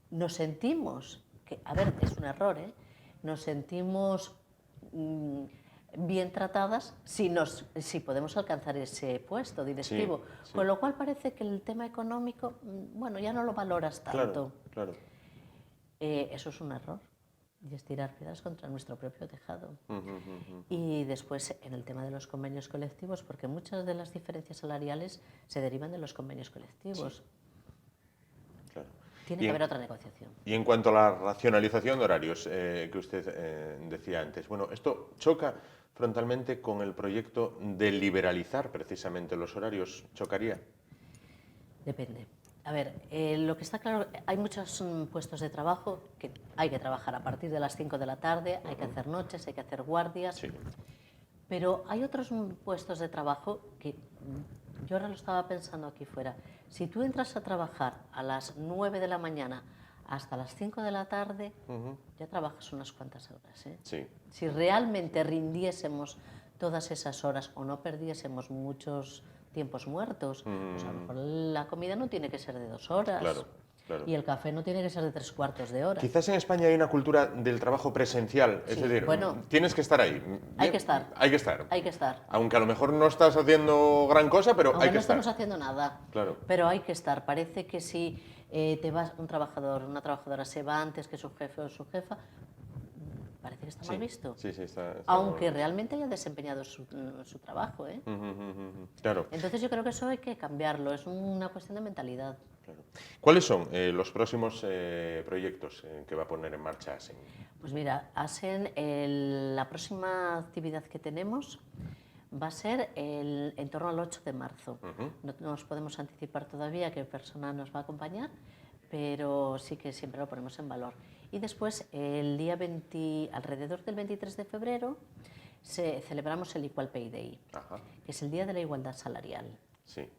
nos sentimos, a ver, es un error, nos sentimos bien tratadas si podemos alcanzar ese puesto directivo. Sí. Con lo cual parece que el tema económico, bueno, ya no lo valoras tanto. Claro. Eso es un error. Y es tirar piedras contra nuestro propio tejado. Y después en el tema de los convenios colectivos, porque muchas de las diferencias salariales se derivan de los convenios colectivos. Claro. Tiene que haber otra negociación. Y en cuanto a la racionalización de horarios que usted decía antes, bueno, esto choca frontalmente con el proyecto de liberalizar precisamente los horarios. ¿Chocaría? Depende. A ver, lo que está claro, hay muchos puestos de trabajo que hay que trabajar a partir de las 5 de la tarde, hay que hacer noches, hay que hacer guardias, pero hay otros puestos de trabajo que yo ahora lo estaba pensando aquí fuera. Si tú entras a trabajar a las 9 de la mañana hasta las 5 de la tarde, ya trabajas unas cuantas horas. Sí. Si realmente rindiésemos todas esas horas o no perdiésemos muchos tiempos muertos, pues a lo mejor la comida no tiene que ser de 2 horas. Claro. Y el café no tiene que ser de 3/4 de hora. Quizás en España hay una cultura del trabajo presencial, es decir, tienes que estar ahí. Hay que estar. Hay que estar. Hay que estar. Aunque a lo mejor no estás haciendo gran cosa, pero hay que estar. No estamos haciendo nada. Claro. Pero hay que estar. Parece que si un trabajador, una trabajadora se va antes que su jefe o su jefa, parece que está mal visto. Sí, está aunque realmente haya desempeñado su trabajo. Claro. Entonces yo creo que eso hay que cambiarlo, es una cuestión de mentalidad. Claro. ¿Cuáles son los próximos proyectos que va a poner en marcha ASEN? Pues mira, ASEN, la próxima actividad que tenemos va a ser en torno al 8 de marzo. No nos podemos anticipar todavía qué persona nos va a acompañar, pero sí que siempre lo ponemos en valor. Y después, el día alrededor del 23 de febrero, celebramos el Equal Pay Day, que es el Día de la Igualdad Salarial. Sí.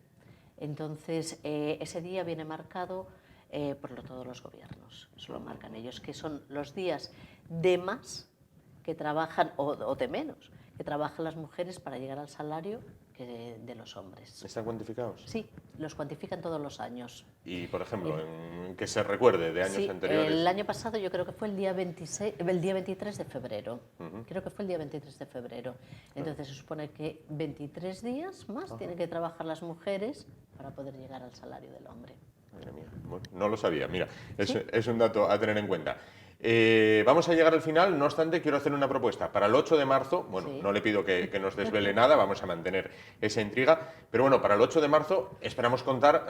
Entonces, ese día viene marcado por todos los gobiernos, eso lo marcan ellos, que son los días de más que trabajan, o de menos, que trabajan las mujeres para llegar al salario de los hombres. ¿Están cuantificados? Sí, los cuantifican todos los años. Y, por ejemplo, que se recuerde de años anteriores. El año pasado yo creo que fue el día 23 de febrero. Creo que fue el día 23 de febrero. Entonces se supone que 23 días más tienen que trabajar las mujeres para poder llegar al salario del hombre. Madre mía, no lo sabía. Mira, es un dato a tener en cuenta. Vamos a llegar al final, no obstante, quiero hacer una propuesta. Para el 8 de marzo, bueno, Sí. no le pido que nos desvele nada, vamos a mantener esa intriga, pero bueno, para el 8 de marzo esperamos contar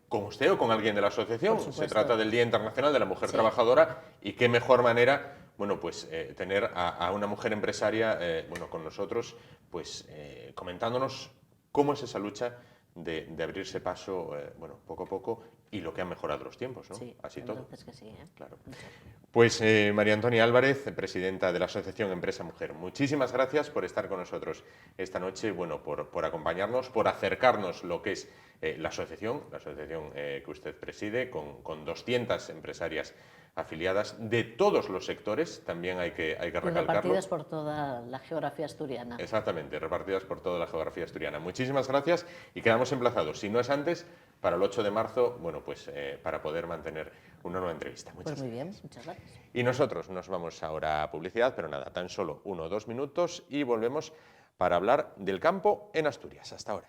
con usted o con alguien de la asociación. Por supuesto. Se trata del Día Internacional de la Mujer Sí. Trabajadora y qué mejor manera, bueno, pues tener a una mujer empresaria, bueno, con nosotros, pues comentándonos cómo es esa lucha de abrirse paso, bueno, poco a poco y lo que han mejorado los tiempos, ¿no? Sí, Así la todo. verdad es que sí, ¿eh? Claro. Mucho. Pues María Antonia Álvarez, presidenta de la Asociación Empresa Mujer, muchísimas gracias por estar con nosotros esta noche, bueno, por acompañarnos, por acercarnos lo que es la asociación que usted preside, con 200 empresarias afiliadas de todos los sectores, también hay que Y recalcarlo. repartidas por toda la geografía asturiana. Exactamente, repartidas por toda la geografía asturiana. Muchísimas gracias y quedamos emplazados, si no es antes, para el 8 de marzo, bueno, pues para poder mantener una nueva entrevista. Muchas Pues muy bien, gracias. muchas gracias. Y nosotros nos vamos ahora a publicidad, pero nada, tan solo 1 o 2 minutos y volvemos para hablar del campo en Asturias. Hasta ahora.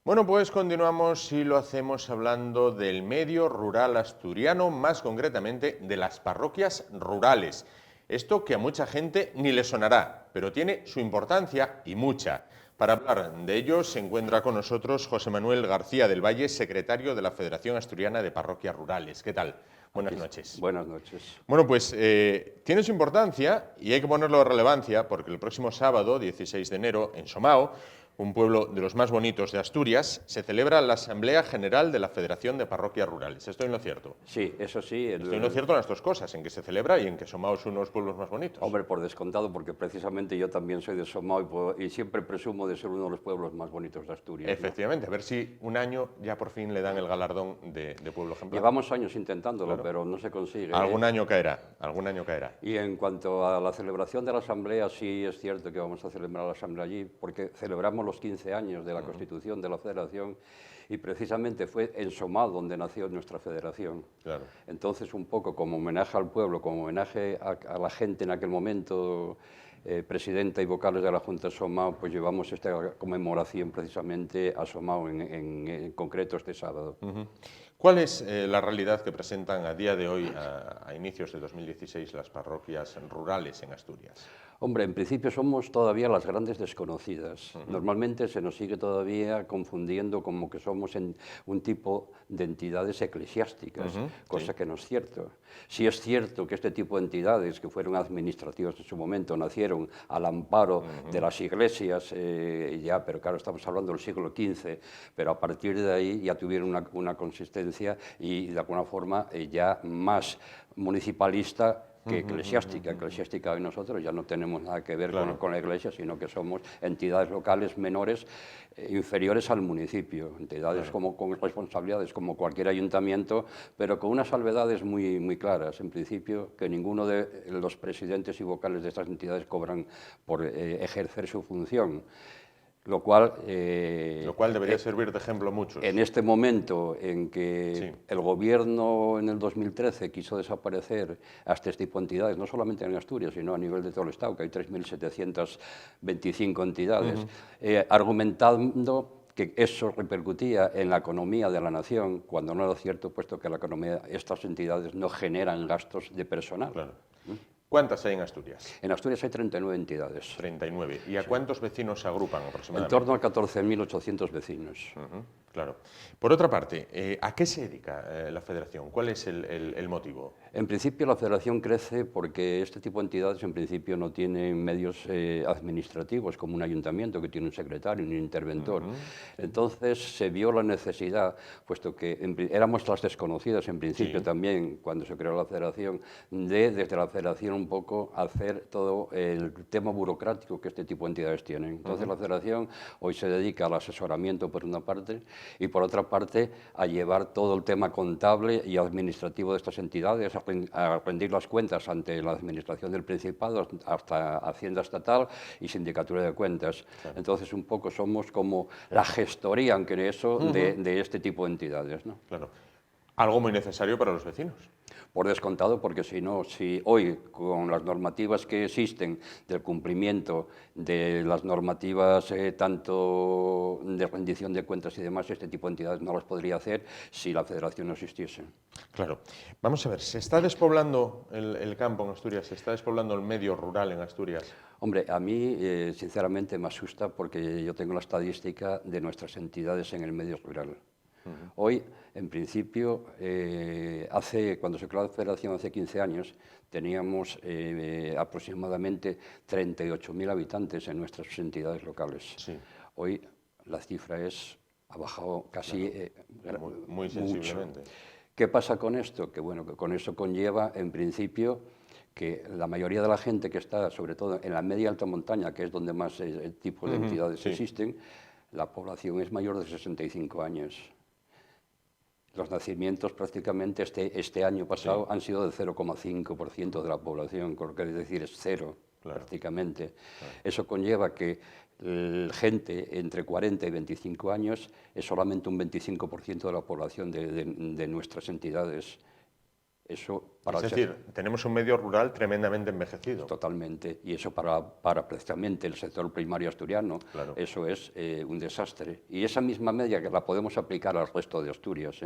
Bueno, pues continuamos y lo hacemos hablando del medio rural asturiano, más concretamente de las parroquias rurales. Esto que a mucha gente ni le sonará, pero tiene su importancia y mucha. Para hablar de ello se encuentra con nosotros José Manuel García del Valle, secretario de la Federación Asturiana de Parroquias Rurales. ¿Qué tal? Buenas noches. Buenas noches. Bueno, pues tiene su importancia y hay que ponerlo en relevancia porque el próximo sábado, 16 de enero, en Somao, un pueblo de los más bonitos de Asturias, se celebra la Asamblea General de la Federación de Parroquias Rurales. ¿Estoy en lo cierto? Sí, eso sí. Estoy en lo cierto en las dos cosas, en que se celebra y en que Somao es uno de los pueblos más bonitos. Hombre, por descontado, porque precisamente yo también soy de Somao y siempre presumo de ser uno de los pueblos más bonitos de Asturias. Efectivamente, a ver si un año ya por fin le dan el galardón de pueblo ejemplar. Llevamos años intentándolo, Claro. pero no se consigue. Algún año caerá, algún año caerá. Y en cuanto a la celebración de la Asamblea, sí es cierto que vamos a celebrar la Asamblea allí, porque celebramos los 15 años de la Constitución de la Federación y precisamente fue en Somao donde nació nuestra federación. Claro. Entonces, un poco como homenaje al pueblo, como homenaje a la gente en aquel momento, presidenta y vocales de la Junta de Somao, pues llevamos esta conmemoración precisamente a Somao en concreto este sábado. ¿Cuál es la realidad que presentan a día de hoy, a inicios de 2016, las parroquias rurales en Asturias? Hombre, en principio somos todavía las grandes desconocidas. Normalmente se nos sigue todavía confundiendo como que somos un tipo de entidades eclesiásticas, cosa que no es cierto. Sí es cierto que este tipo de entidades, que fueron administrativas en su momento, nacieron al amparo de las iglesias, ya, pero claro, estamos hablando del siglo XV, pero a partir de ahí ya tuvieron una consistencia y de alguna forma ya más municipalista que eclesiástica. Eclesiástica hoy nosotros ya no tenemos nada que ver con la iglesia, sino que somos entidades locales menores, inferiores al municipio, entidades con responsabilidades como cualquier ayuntamiento, pero con unas salvedades muy claras. En principio, que ninguno de los presidentes y vocales de estas entidades cobran por ejercer su función. Lo cual debería servir de ejemplo a muchos. En este momento en que el gobierno en el 2013 quiso desaparecer a este tipo de entidades, no solamente en Asturias, sino a nivel de todo el Estado, que hay 3.725 entidades, argumentando que eso repercutía en la economía de la nación, cuando no era cierto, puesto que la economía, estas entidades no generan gastos de personal. Claro. ¿Cuántas hay en Asturias? En Asturias hay 39 entidades. 39. ¿Y a cuántos vecinos se agrupan En aproximadamente? torno a 14.800 vecinos. Claro. Por otra parte, ¿a qué se dedica la Federación? ¿Cuál es el motivo? En principio la Federación crece porque este tipo de entidades en principio no tienen medios administrativos como un ayuntamiento que tiene un secretario, un interventor. Entonces se vio la necesidad, puesto que éramos las desconocidas en principio también cuando se creó la Federación, desde la Federación un poco hacer todo el tema burocrático que este tipo de entidades tienen. Entonces la Federación hoy se dedica al asesoramiento por una parte y por otra parte a llevar todo el tema contable y administrativo de estas entidades, a rendir las cuentas ante la Administración del Principado hasta Hacienda Estatal y Sindicatura de Cuentas. Claro. Entonces un poco somos como la gestoría, aunque eso, de este tipo de entidades, ¿no? Claro. Algo muy necesario para los vecinos. Por descontado, porque si no, si hoy con las normativas que existen del cumplimiento de las normativas tanto de rendición de cuentas y demás, este tipo de entidades no las podría hacer si la Federación no existiese. Claro. Vamos a ver, ¿se está despoblando el campo en Asturias? ¿Se está despoblando el medio rural en Asturias? Hombre, a mí sinceramente me asusta porque yo tengo la estadística de nuestras entidades en el medio rural. Hoy, en principio, cuando se creó la Federación hace 15 años, teníamos aproximadamente 38.000 habitantes en nuestras entidades locales. Sí. Hoy la cifra ha bajado casi muy sensiblemente. Mucho. ¿Qué pasa con esto? Que bueno, que con eso conlleva, en principio, que la mayoría de la gente que está, sobre todo en la media y alta montaña, que es donde más tipos de entidades existen, la población es mayor de 65 años. Los nacimientos prácticamente este año pasado han sido del 0,5% de la población, con lo que es decir, es cero prácticamente. Claro. Eso conlleva que gente entre 40 y 25 años es solamente un 25% de la población de nuestras entidades. Eso es decir, tenemos un medio rural tremendamente envejecido. Totalmente, y eso para precisamente el sector primario asturiano, eso es un desastre. Y esa misma media que la podemos aplicar al resto de Asturias.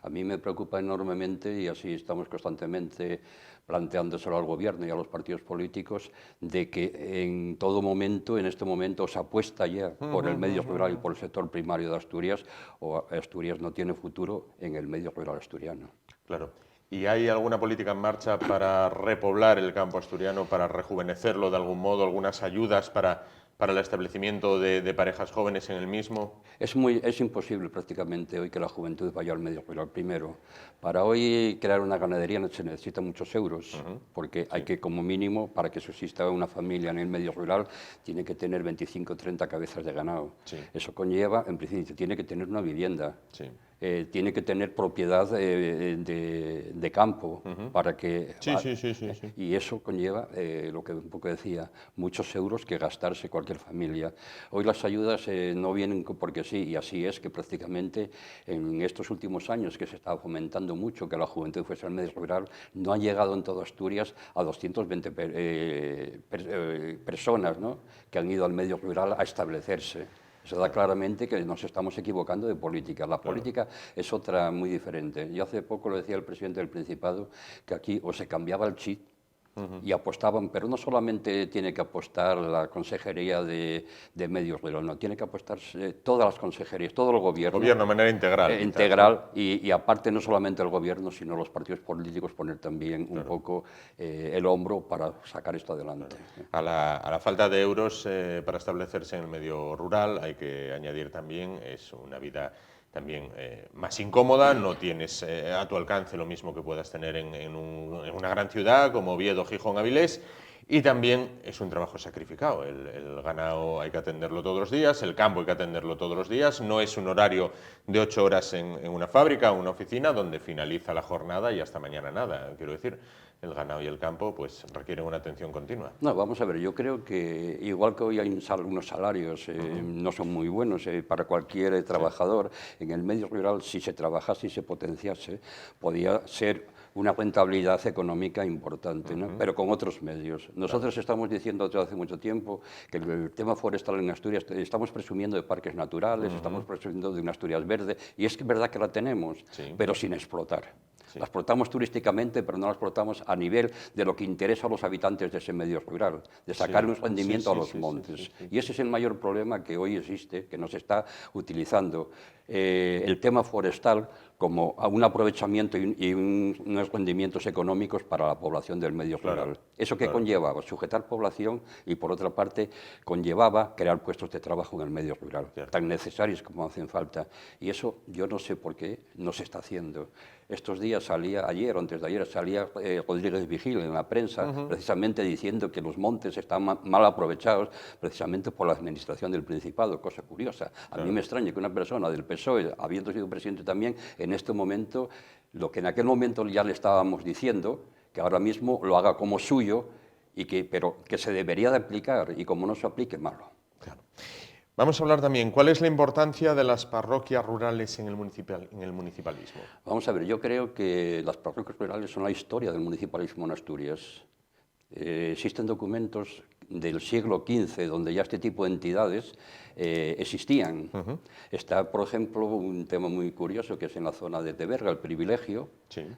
A mí me preocupa enormemente, y así estamos constantemente planteándoselo al gobierno y a los partidos políticos, de que en todo momento, en este momento, se apuesta ya por el medio rural y por el sector primario de Asturias, o Asturias no tiene futuro en el medio rural asturiano. Claro. ¿Y hay alguna política en marcha para repoblar el campo asturiano, para rejuvenecerlo de algún modo, algunas ayudas para el establecimiento de parejas jóvenes en el mismo? Es imposible prácticamente hoy que la juventud vaya al medio rural. Primero, para hoy crear una ganadería se necesitan muchos euros, porque hay que, como mínimo, para que subsista una familia en el medio rural, tiene que tener 25 o 30 cabezas de ganado. Sí. Eso conlleva, en principio, tiene que tener una vivienda. Sí. Tiene que tener propiedad de campo para que... Sí. Y eso conlleva, lo que un poco decía, muchos euros que gastarse cualquier familia. Hoy las ayudas no vienen porque sí, y así es que prácticamente en estos últimos años que se está fomentando mucho que la juventud fuese al medio rural, no han llegado en toda Asturias a 220 personas, ¿no?, que han ido al medio rural a establecerse. Se da claramente que nos estamos equivocando de política. La política es otra muy diferente. Yo hace poco le decía al presidente del Principado que aquí o se cambiaba el chip y apostaban, pero no solamente tiene que apostar la Consejería de Medios Rural, no, tiene que apostar todas las consejerías, todo el gobierno. El gobierno de manera integral. Integral, y aparte no solamente el gobierno, sino los partidos políticos poner también un poco el hombro para sacar esto adelante. A la falta de euros para establecerse en el medio rural hay que añadir también, es una vida también más incómoda, no tienes a tu alcance lo mismo que puedas tener en una gran ciudad como Oviedo, Gijón, Avilés, y también es un trabajo sacrificado. El ganado hay que atenderlo todos los días, el campo hay que atenderlo todos los días, no es un horario de 8 horas en una fábrica o una oficina donde finaliza la jornada y hasta mañana nada. Quiero decir, el ganado y el campo pues requieren una atención continua. No, vamos a ver, yo creo que igual que hoy hay unos salarios no son muy buenos para cualquier trabajador, en el medio rural, si se trabajase y se potenciase, podía ser una rentabilidad económica importante, ¿no? Pero con otros medios. Nosotros estamos diciendo desde hace mucho tiempo que el tema forestal en Asturias, estamos presumiendo de parques naturales, estamos presumiendo de una Asturias verde, y es que es verdad que la tenemos, pero sin explotar. La explotamos turísticamente, pero no la explotamos a nivel de lo que interesa a los habitantes de ese medio rural, de sacar un rendimiento a los montes. Y ese es el mayor problema que hoy existe, que nos está utilizando el tema forestal como un aprovechamiento y unos rendimientos económicos para la población del medio rural. ¿Eso qué conllevaba? Sujetar población y, por otra parte, conllevaba crear puestos de trabajo en el medio rural, tan necesarios como hacen falta. Y eso yo no sé por qué no se está haciendo. Estos días día salía, ayer o antes de ayer, salía Rodríguez Vigil en la prensa, precisamente diciendo que los montes están mal aprovechados precisamente por la administración del Principado, cosa curiosa. A mí me extraña que una persona del PSOE, habiendo sido presidente también, en este momento, lo que en aquel momento ya le estábamos diciendo, que ahora mismo lo haga como suyo, pero que se debería de aplicar, y como no se aplique, malo. Claro. Vamos a hablar también, ¿cuál es la importancia de las parroquias rurales en el municipalismo? Vamos a ver, yo creo que las parroquias rurales son la historia del municipalismo en Asturias. Existen documentos del siglo XV donde ya este tipo de entidades existían. Está, por ejemplo, un tema muy curioso que es en la zona de Teberga, el Privilegio,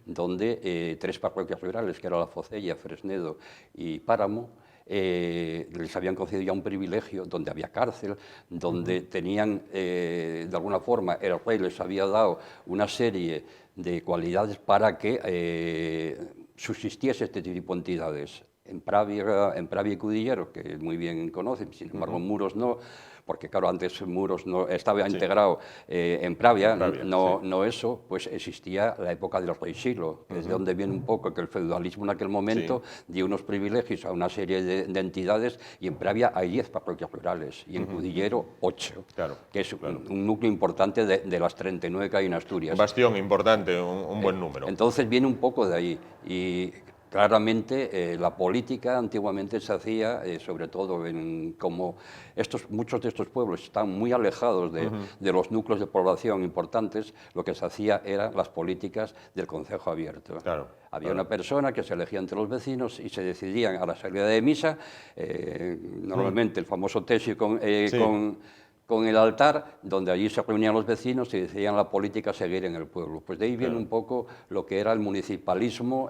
donde 3 parroquias rurales, que era La Focella, Fresnedo y Páramo, les habían concedido ya un privilegio donde había cárcel, donde tenían, de alguna forma, el rey les había dado una serie de cualidades para que subsistiese este tipo de entidades. En Pravia y Cudillero, que muy bien conocen, sin embargo Muros no, porque claro, antes Muros no estaba integrado en Pravia, no eso, pues existía la época del rey Silo, que es de donde viene un poco que el feudalismo en aquel momento dio unos privilegios a una serie de entidades, y en Pravia hay 10 parroquias rurales, y en Cudillero 8, que es un núcleo importante de las 39 que hay en Asturias. Un bastión importante, un buen número. Entonces viene un poco de ahí, y claramente la política antiguamente se hacía, sobre todo como muchos de estos pueblos están muy alejados de los núcleos de población importantes, lo que se hacía eran las políticas del concejo abierto. Había una persona que se elegía entre los vecinos y se decidían a la salida de misa, normalmente el famoso tesio con el altar, donde allí se reunían los vecinos y decidían la política a seguir en el pueblo. Pues de ahí viene un poco lo que era el municipalismo,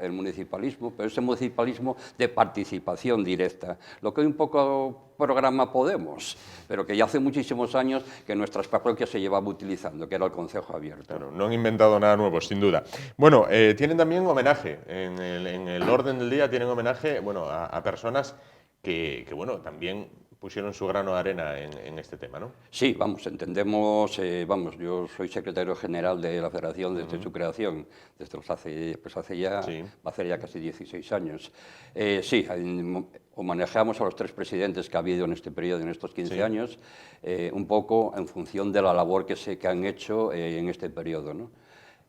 pero ese municipalismo de participación directa, lo que hoy un poco programa Podemos, pero que ya hace muchísimos años que en nuestras parroquias se llevaba utilizando, que era el concejo abierto. Claro, no han inventado nada nuevo, sin duda. Bueno, tienen también homenaje, en el orden del día tienen homenaje, bueno, a personas que bueno, también pusieron su grano de arena en este tema, ¿no? Sí, entendemos, yo soy secretario general de la Federación desde su creación, desde va a hacer ya casi 16 años. Sí, homenajeamos a los 3 presidentes que ha habido en este periodo, en estos 15 años, un poco en función de la labor que han hecho en este periodo, ¿no?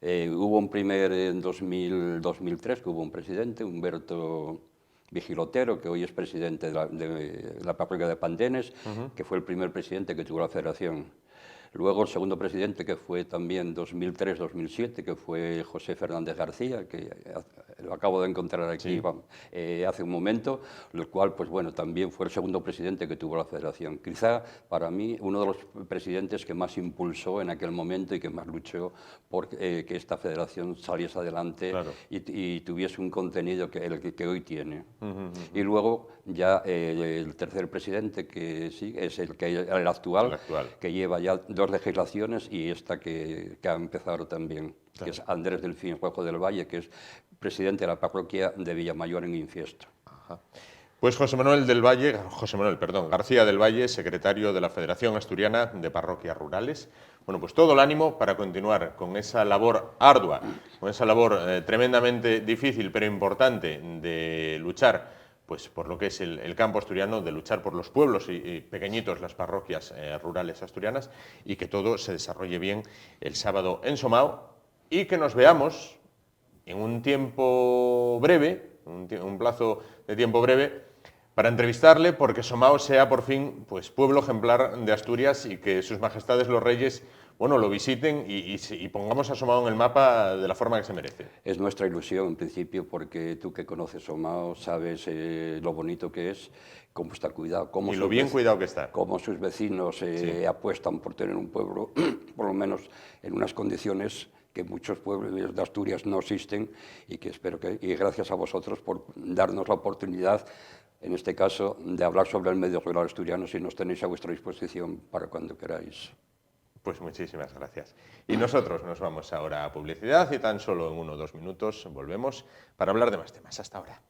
Hubo un primer, en 2003, que hubo un presidente, Humberto Vigilotero, que hoy es presidente de la parroquia de Pandenes, que fue el primer presidente que tuvo la federación. Luego el segundo presidente, que fue también 2003-2007, que fue José Fernández García, que lo acabo de encontrar aquí hace un momento, el cual, pues bueno, también fue el segundo presidente que tuvo la federación. Quizá, para mí, uno de los presidentes que más impulsó en aquel momento y que más luchó por que esta federación saliese adelante y tuviese un contenido que hoy tiene. Y luego ya el tercer presidente, que sí, es el actual, que lleva ya 2 legislaciones y esta que ha empezado también, que es Andrés Delfín Rojo del Valle, que es presidente de la parroquia de Villamayor en Infiesto. Pues José Manuel García del Valle, secretario de la Federación Asturiana de Parroquias Rurales. Bueno, pues todo el ánimo para continuar con esa labor ardua, con esa labor tremendamente difícil pero importante de luchar pues por lo que es el campo asturiano, de luchar por los pueblos y pequeñitos, las parroquias rurales asturianas, y que todo se desarrolle bien el sábado en Somao, y que nos veamos en un tiempo breve, un plazo de tiempo breve, para entrevistarle, porque Somao sea por fin pues pueblo ejemplar de Asturias, y que sus majestades los reyes lo visiten y pongamos a Somao en el mapa de la forma que se merece. Es nuestra ilusión, en principio, porque tú que conoces Somao sabes lo bonito que es, cómo está cuidado, y lo bien cuidado que está. Cómo sus vecinos apuestan por tener un pueblo, por lo menos en unas condiciones que muchos pueblos de Asturias no existen, y que espero y gracias a vosotros por darnos la oportunidad, en este caso, de hablar sobre el medio rural asturiano, si nos tenéis a vuestra disposición para cuando queráis. Pues muchísimas gracias. Y nosotros nos vamos ahora a publicidad, y tan solo en 1 o 2 minutos volvemos para hablar de más temas. Hasta ahora.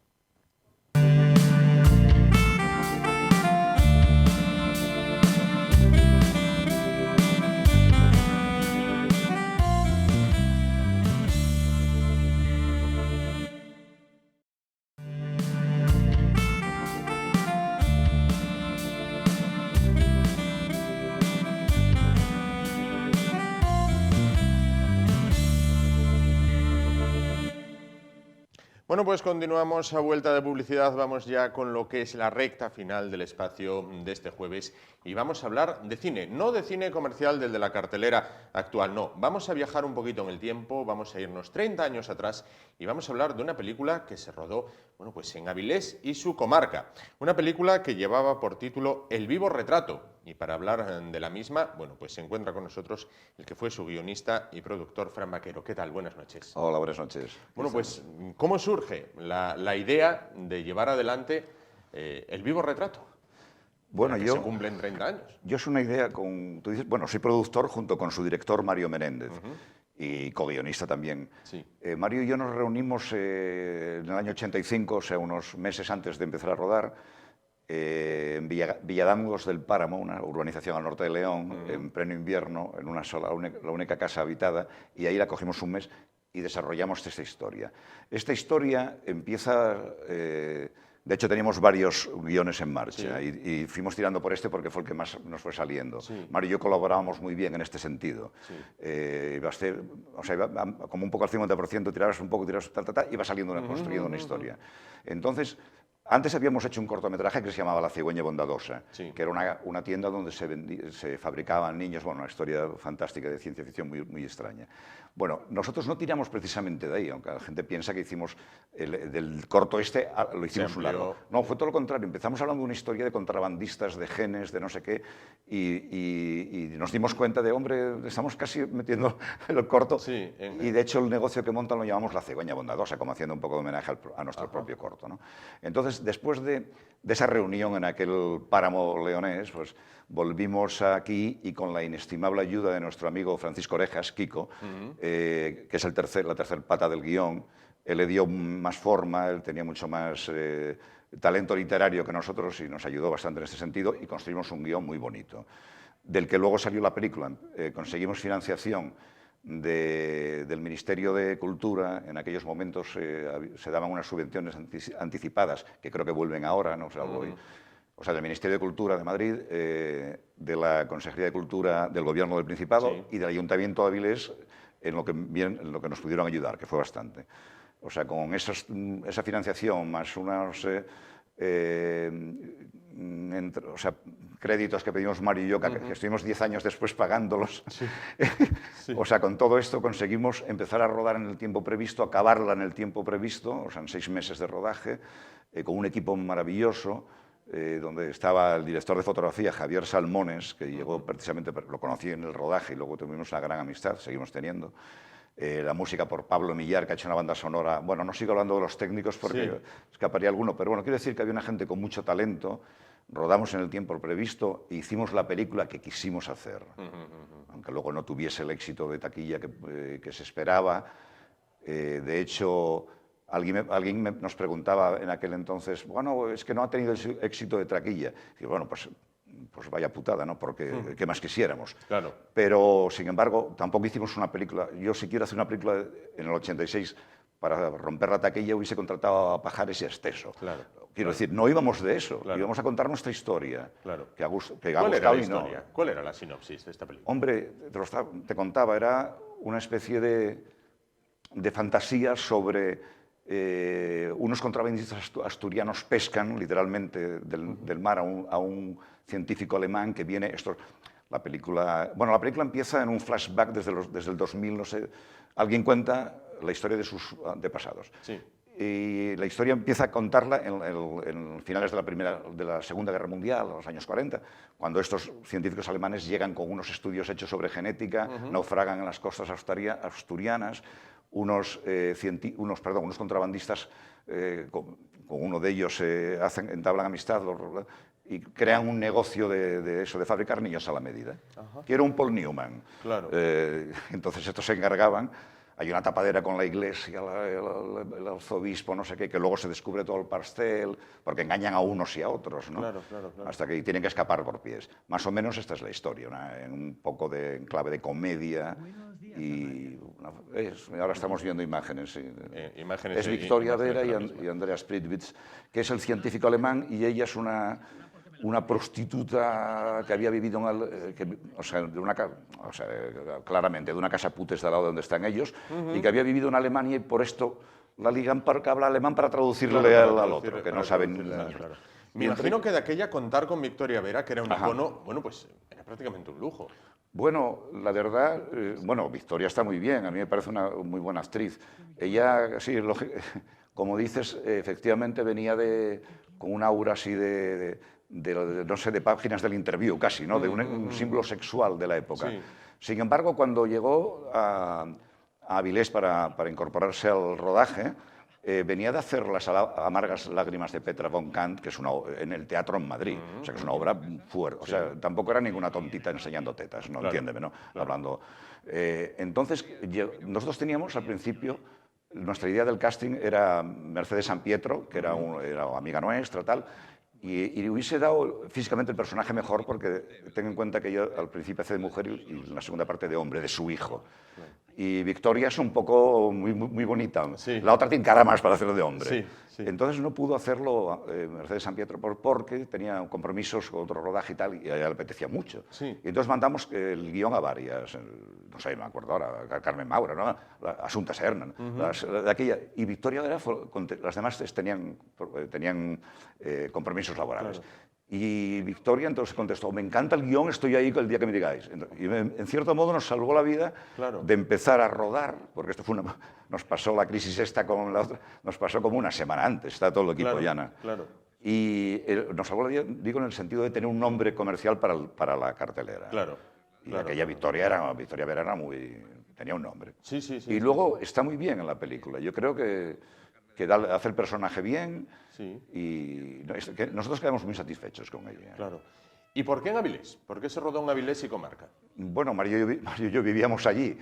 Bueno, pues continuamos a vuelta de publicidad, vamos ya con lo que es la recta final del espacio de este jueves y vamos a hablar de cine, no de cine comercial del de la cartelera actual, no, vamos a viajar un poquito en el tiempo, vamos a irnos 30 años atrás y vamos a hablar de una película que se rodó, bueno, pues en Avilés y su comarca, una película que llevaba por título El vivo retrato. Y para hablar de la misma, bueno, pues se encuentra con nosotros el que fue su guionista y productor, Fran Vaquero. ¿Qué tal? Buenas noches. Hola, buenas noches. Bueno, pues, ¿cómo surge la idea de llevar adelante El vivo retrato? Bueno, que se cumplen 30 años. Yo es una idea tú dices, bueno, soy productor junto con su director Mario Menéndez y co-guionista también. Sí. Mario y yo nos reunimos en el año 85, o sea, unos meses antes de empezar a rodar, en Villadangos del Páramo, una urbanización al norte de León, en pleno invierno, en la única casa habitada, y ahí la cogimos un mes y desarrollamos esta historia. Esta historia empieza... de hecho, teníamos varios guiones en marcha y fuimos tirando por este porque fue el que más nos fue saliendo. Sí. Mario y yo colaborábamos muy bien en este sentido. Sí. Iba como un poco al 50%, tirabas un poco, tirabas y iba saliendo, construyendo una historia. Entonces, antes habíamos hecho un cortometraje que se llamaba La cigüeña bondadosa, que era una tienda donde se fabricaban niños, bueno, una historia fantástica de ciencia ficción muy, muy extraña. Bueno, nosotros no tiramos precisamente de ahí, aunque la gente piensa que hicimos del corto lo hicimos un largo. No, fue todo lo contrario. Empezamos hablando de una historia de contrabandistas, de genes, de no sé qué, y nos dimos cuenta de, hombre, estamos casi metiendo el corto. Sí, y de hecho el negocio que montan lo llamamos La cigüeña bondadosa, como haciendo un poco de homenaje a nuestro propio corto, ¿no? Entonces, después de esa reunión en aquel páramo leonés, pues volvimos aquí y con la inestimable ayuda de nuestro amigo Francisco Orejas, Kiko, que es la tercer pata del guión, él le dio más forma, él tenía mucho más talento literario que nosotros y nos ayudó bastante en este sentido y construimos un guión muy bonito, del que luego salió la película. Conseguimos financiación del Ministerio de Cultura. En aquellos momentos se daban unas subvenciones anticipadas, que creo que vuelven ahora, no sé, o sea, del Ministerio de Cultura de Madrid, de la Consejería de Cultura del Gobierno del Principado y del Ayuntamiento de Avilés, en lo que nos pudieron ayudar, que fue bastante. O sea, con esa financiación más unos créditos que pedimos Mario y yo, que estuvimos 10 años después pagándolos. Sí. Sí. O sea, con todo esto conseguimos empezar a rodar en el tiempo previsto, acabarla en el tiempo previsto, o sea, en 6 meses de rodaje, con un equipo maravilloso, donde estaba el director de fotografía, Javier Salmones, que llegó precisamente, lo conocí en el rodaje y luego tuvimos una gran amistad, seguimos teniendo. La música por Pablo Millar, que ha hecho una banda sonora. Bueno, no sigo hablando de los técnicos porque escaparía alguno, pero bueno, quiero decir que había una gente con mucho talento, rodamos en el tiempo previsto e hicimos la película que quisimos hacer, aunque luego no tuviese el éxito de taquilla que se esperaba. De hecho, alguien nos preguntaba en aquel entonces, bueno, es que no ha tenido éxito de taquilla. Y bueno, pues vaya putada, ¿no? Porque ¿qué más quisiéramos? Claro. Pero, sin embargo, tampoco hicimos una película. Yo, si quiero hacer una película en el 86 para romper la taquilla, hubiese contratado a Pajares y a Esteso. Claro. Quiero decir, no íbamos de eso, íbamos a contar nuestra historia. Claro. Que ¿Cuál era la historia? ¿Cuál era la sinopsis de esta película? Hombre, te contaba, era una especie de fantasía sobre unos contrabandistas asturianos pescan, literalmente, del mar a un científico alemán que viene... La película empieza en un flashback desde el 2000, no sé, alguien cuenta la historia de sus antepasados. Sí. Y la historia empieza a contarla en finales de la Segunda Guerra Mundial, a los años 40, cuando estos científicos alemanes llegan con unos estudios hechos sobre genética, naufragan en las costas asturianas, unos contrabandistas, con uno de ellos entablan amistad y crean un negocio de fabricar niños a la medida. Que era un Paul Newman. Claro. Entonces estos se encargaban. Hay una tapadera con la iglesia, el arzobispo, no sé qué, que luego se descubre todo el pastel, porque engañan a unos y a otros, ¿no? Claro. Hasta que tienen que escapar por pies. Más o menos esta es la historia, en un poco en clave de comedia. Y ahora estamos viendo imágenes. Imágenes es Victoria Vera y Andrea Spritwitz, que es el científico alemán, y ella es una prostituta que había vivido claramente de una casa putes de al lado de donde están ellos, y que había vivido en Alemania y por esto la ligan porque habla alemán para traducirle Claro, al otro, que no saben nada. claro. Me imagino que de aquella contar con Victoria Vera, que era un icono, bueno, pues era prácticamente un lujo. Bueno, la verdad, bueno, Victoria está muy bien, a mí me parece una muy buena actriz. Ella, sí, como dices, efectivamente venía con un aura así no sé, de páginas del Interview casi, ¿no? De un símbolo sexual de la época. Sí. Sin embargo, cuando llegó a Avilés para incorporarse al rodaje, venía de hacer Las amargas lágrimas de Petra von Kant, que es en el teatro en Madrid, o sea, que es una obra fuerte, o sea, tampoco era ninguna tontita enseñando tetas, ¿no? Claro, Entiéndeme, ¿no? Hablando. Entonces, nosotros teníamos al principio, nuestra idea del casting era Mercedes San Pietro, que era amiga nuestra, tal, y hubiese dado físicamente el personaje mejor, porque ten en cuenta que yo al principio hace de mujer y en la segunda parte de hombre, de su hijo. Y Victoria es un poco muy bonita. Sí. La otra tiene cara más para hacerlo de hombre. Sí, sí. Entonces no pudo hacerlo Mercedes San Pietro porque tenía compromisos con otro rodaje y tal, y a ella le apetecía mucho. Sí. Y entonces mandamos el guión a varias, no sé, me acuerdo ahora, a Carmen Maura, ¿no? Asunta Sernan, de aquella. Y Victoria era, las demás tenían compromisos laborales. Claro. Y Victoria entonces contestó, me encanta el guión, estoy ahí el día que me digáis. Y en cierto modo nos salvó la vida de empezar a rodar, porque esto fue nos pasó la crisis esta con la otra, nos pasó como una semana antes, está todo el equipo llana. Claro. Y nos salvó la vida, digo, en el sentido de tener un nombre comercial para la cartelera. Claro. Y aquella Victoria Vera tenía un nombre. Sí. Y luego está muy bien en la película. Yo creo que hace el personaje bien. Sí. Y nosotros quedamos muy satisfechos con ella. Claro. ¿Y por qué en Avilés? ¿Por qué se rodó en Avilés y comarca? Bueno, Mario y yo vivíamos allí.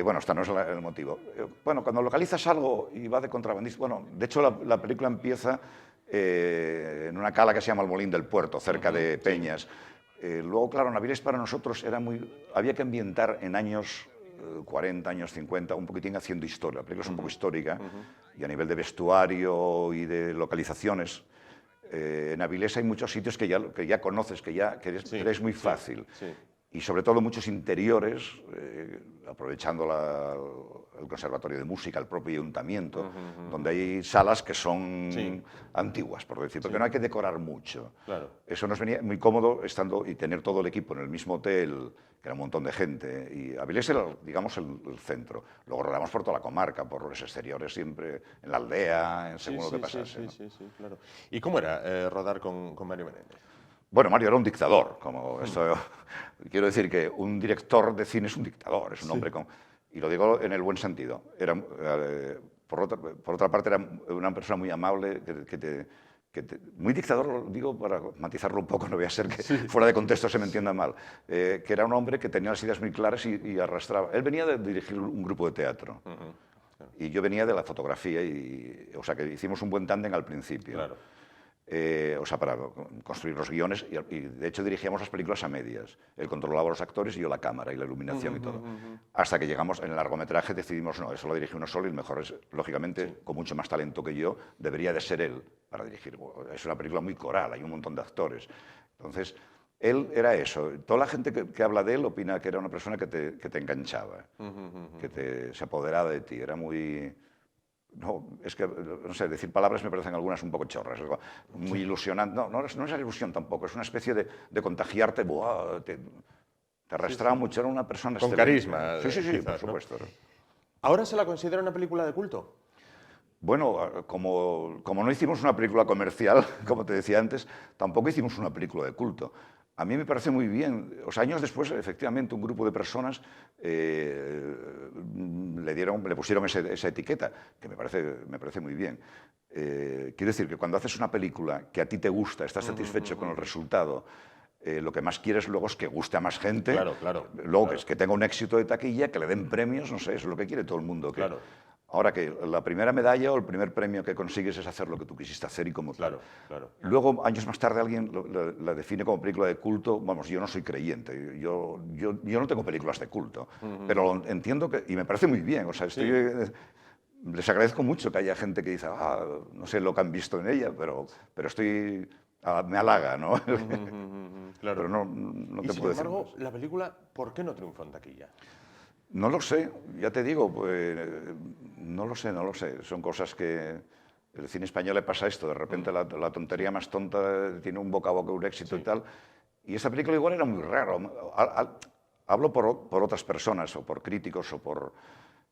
Bueno, este no es el motivo. Bueno, cuando localizas algo y va de contrabandista... Bueno, de hecho, la película empieza en una cala que se llama el Molín del Puerto, cerca de Peñas. Luego, claro, en Avilés para nosotros había que ambientar en años 40, años 50, un poquitín haciendo historia. La película es un poco histórica y a nivel de vestuario y de localizaciones. En Avilés hay muchos sitios que ya conoces, que es muy fácil. Sí. Y sobre todo muchos interiores, aprovechando el Conservatorio de Música, el propio ayuntamiento, donde hay salas que son antiguas, por decir, porque no hay que decorar mucho. Claro. Eso nos venía muy cómodo estando y tener todo el equipo en el mismo hotel, que era un montón de gente. Y Avilés era, digamos, el centro. Luego rodamos por toda la comarca, por los exteriores siempre, en la aldea, según lo que pasase. Sí, claro. ¿Y cómo era rodar con Mario Menéndez? Bueno, Mario era un dictador, esto, quiero decir que un director de cine es un dictador, es un hombre y lo digo en el buen sentido. Por otra parte, era una persona muy amable, muy dictador, lo digo para matizarlo un poco, no voy a ser que fuera de contexto se me entienda mal, que era un hombre que tenía las ideas muy claras y arrastraba. Él venía de dirigir un grupo de teatro y yo venía de la fotografía, o sea que hicimos un buen tándem al principio. Claro. O sea, para construir los guiones, y de hecho dirigíamos las películas a medias. Él controlaba los actores y yo la cámara y la iluminación y todo. Hasta que llegamos en el largometraje, decidimos, no, eso lo dirige uno solo y el mejor es, lógicamente, con mucho más talento que yo, debería de ser él para dirigir. Es una película muy coral, hay un montón de actores. Entonces, él era eso. Toda la gente que habla de él opina que era una persona que te enganchaba, que se apoderaba de ti. Era muy... No, es que, no sé, decir palabras me parecen algunas un poco chorras, muy ilusionante. No es ilusión tampoco, es una especie de contagiarte, te arrastraba mucho, era una persona con excelente. carisma. Sí, quizás, por supuesto. ¿no? ¿Ahora se la considera una película de culto? Bueno, como no hicimos una película comercial, como te decía antes, tampoco hicimos una película de culto. A mí me parece muy bien. O sea, años después, efectivamente, un grupo de personas le pusieron esa etiqueta, que me parece muy bien. Quiero decir que cuando haces una película que a ti te gusta, estás satisfecho con el resultado, lo que más quieres luego es que guste a más gente. Claro. Luego que tenga un éxito de taquilla, que le den premios, no sé, eso es lo que quiere todo el mundo. Claro. Ahora que la primera medalla o el primer premio que consigues es hacer lo que tú quisiste hacer y como tal. Claro. Luego, años más tarde, alguien la define como película de culto. Vamos, yo no soy creyente, yo no tengo películas de culto, pero entiendo y me parece muy bien. O sea, les agradezco mucho que haya gente que dice, no sé lo que han visto en ella, pero me halaga, ¿no? Claro. Pero no te puedo decir sin embargo, más. la película, ¿por qué no triunfó en taquilla? No lo sé, ya te digo, pues no lo sé. Son cosas que el cine español le pasa esto, de repente la tontería más tonta tiene un boca a boca, un éxito y tal. Y esta película igual era muy raro. Hablo por otras personas, o por críticos, o por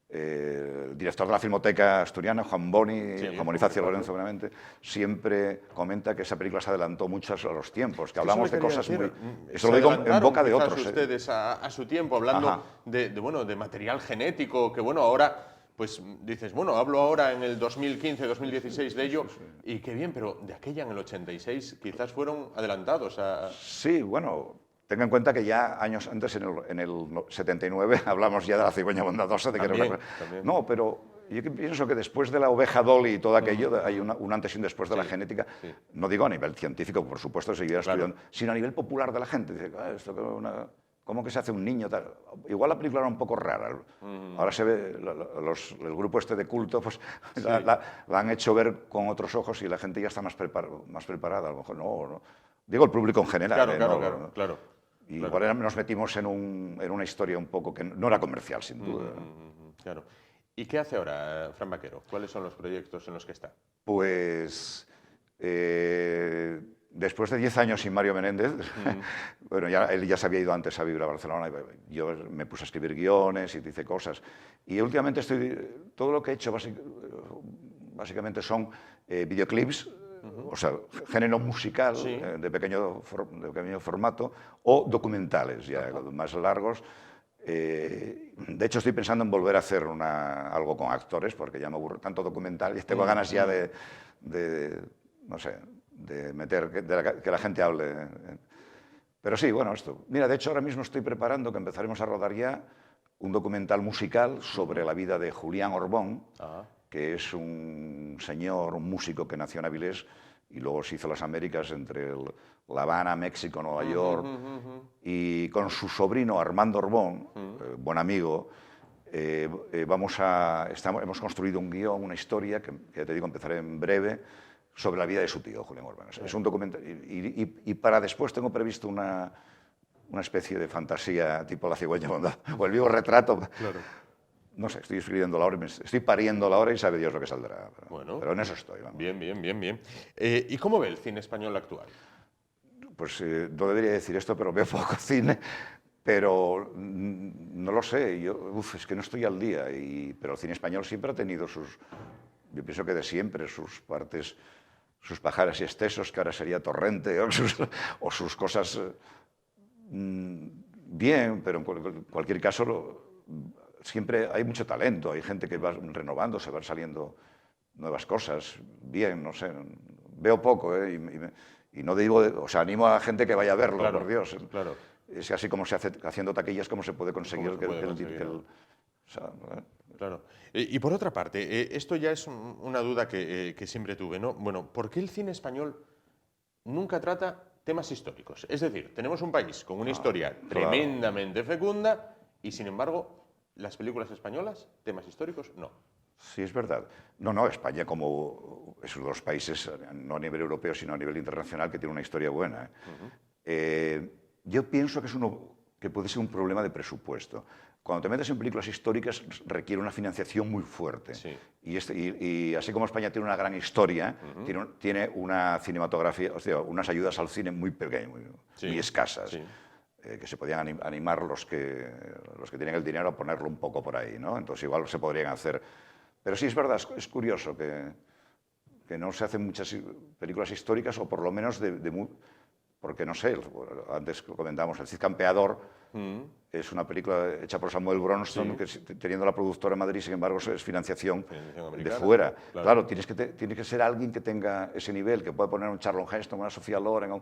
el director de la Filmoteca Asturiana, Juan Boni, Juan Bonifacio Lorenzo, obviamente, siempre comenta que esa película se adelantó mucho a los tiempos, que hablamos de cosas muy... Eso lo digo en boca de otros. Ustedes a su tiempo, hablando de material genético, que bueno, ahora... Pues dices, bueno, hablo ahora en el 2015, 2016 de ello, y qué bien, pero de aquella en el 86 quizás fueron adelantados a... Sí, bueno, tenga en cuenta que ya años antes, en el 79, hablamos ya de la cigüeña bondadosa. También. No, pero yo pienso que después de la oveja Dolly y todo aquello, hay un antes y un después de la genética, no digo a nivel científico, por supuesto, seguirá estudiando, sino a nivel popular de la gente. Dice, ¿cómo que se hace un niño? Tal? Igual la película era un poco rara. Ahora se ve, el grupo este de culto, pues la han hecho ver con otros ojos y la gente ya está más preparada. A lo mejor no. Digo el público en general. Claro. Y igual nos metimos en una historia un poco que no era comercial, sin duda. Claro. ¿Y qué hace ahora Fran Vaquero? ¿Cuáles son los proyectos en los que está? Pues... después de 10 años sin Mario Menéndez, bueno, él ya se había ido antes a vivir a Barcelona, y yo me puse a escribir guiones y hice cosas. Y últimamente todo lo que he hecho básicamente son videoclips, o sea, género musical de pequeño formato, o documentales ya más largos. De hecho, estoy pensando en volver a hacer algo con actores, porque ya me aburro tanto documental y tengo ganas ya no sé, de meter, que la gente hable. Pero sí, bueno, esto. Mira, de hecho, ahora mismo estoy preparando que empezaremos a rodar ya un documental musical sobre la vida de Julián Orbón, que es un señor, un músico que nació en Avilés y luego se hizo las Américas entre La Habana, México, Nueva York, y con su sobrino Armando Orbón, buen amigo, hemos construido un guión, una historia, que te digo, empezaré en breve, sobre la vida de su tío, Julián Orbán. Es un documental. Y para después tengo previsto una especie de fantasía tipo La cigüeña bondadosa, o el vivo retrato. Claro. No sé, estoy escribiendo la obra, estoy pariendo la obra y sabe Dios lo que saldrá. Pero en eso estoy. Vamos. Bien. ¿Y cómo ve el cine español actual? Pues no debería decir esto, pero veo poco cine. Pero no lo sé, es que no estoy al día. Pero el cine español siempre ha tenido yo pienso que de siempre, sus partes, sus pajares y excesos, que ahora sería Torrente, o sus cosas bien, pero en cualquier caso siempre hay mucho talento, hay gente que va renovándose, van saliendo nuevas cosas, bien, no sé, veo poco, y no digo, o sea, animo a la gente que vaya a verlo, por Dios. Claro. Es así como se hace haciendo taquillas, como se puede conseguir Claro. Y por otra parte, esto ya es una duda que siempre tuve, ¿no? Bueno, ¿por qué el cine español nunca trata temas históricos? Es decir, tenemos un país con una historia tremendamente fecunda y, sin embargo, las películas españolas, temas históricos, no. Sí, es verdad. No, España como esos dos países, no a nivel europeo, sino a nivel internacional, que tiene una historia buena. Yo pienso que puede ser un problema de presupuesto. Cuando te metes en películas históricas requiere una financiación muy fuerte. Sí. Y así como España tiene una gran historia, tiene una cinematografía, o sea, unas ayudas al cine muy pequeñas, muy escasas. Sí. Que se podían animar los que tienen el dinero a ponerlo un poco por ahí, ¿no? Entonces igual se podrían hacer. Pero sí, es verdad, es curioso que no se hacen muchas películas históricas, o por lo menos porque, no sé, antes comentábamos, El Cid Campeador es una película hecha por Samuel Bronston, que teniendo la productora en Madrid, sin embargo, es financiación de fuera. Claro, tiene que ser alguien que tenga ese nivel, que pueda poner un Charlton Heston, una Sofía Loren,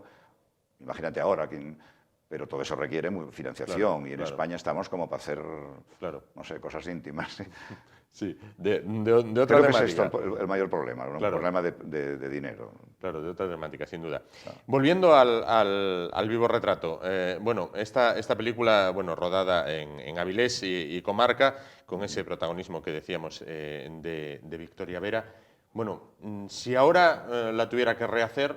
imagínate ahora, pero todo eso requiere financiación, y en España estamos como para hacer, no sé, cosas íntimas. Sí, de otra Creo temática. Que es esto el mayor problema, un problema de dinero. Claro, de otra temática, sin duda. Volviendo al vivo retrato, bueno, esta película, bueno, rodada en Avilés y comarca, con ese protagonismo que decíamos de Victoria Vera, bueno, si ahora la tuviera que rehacer,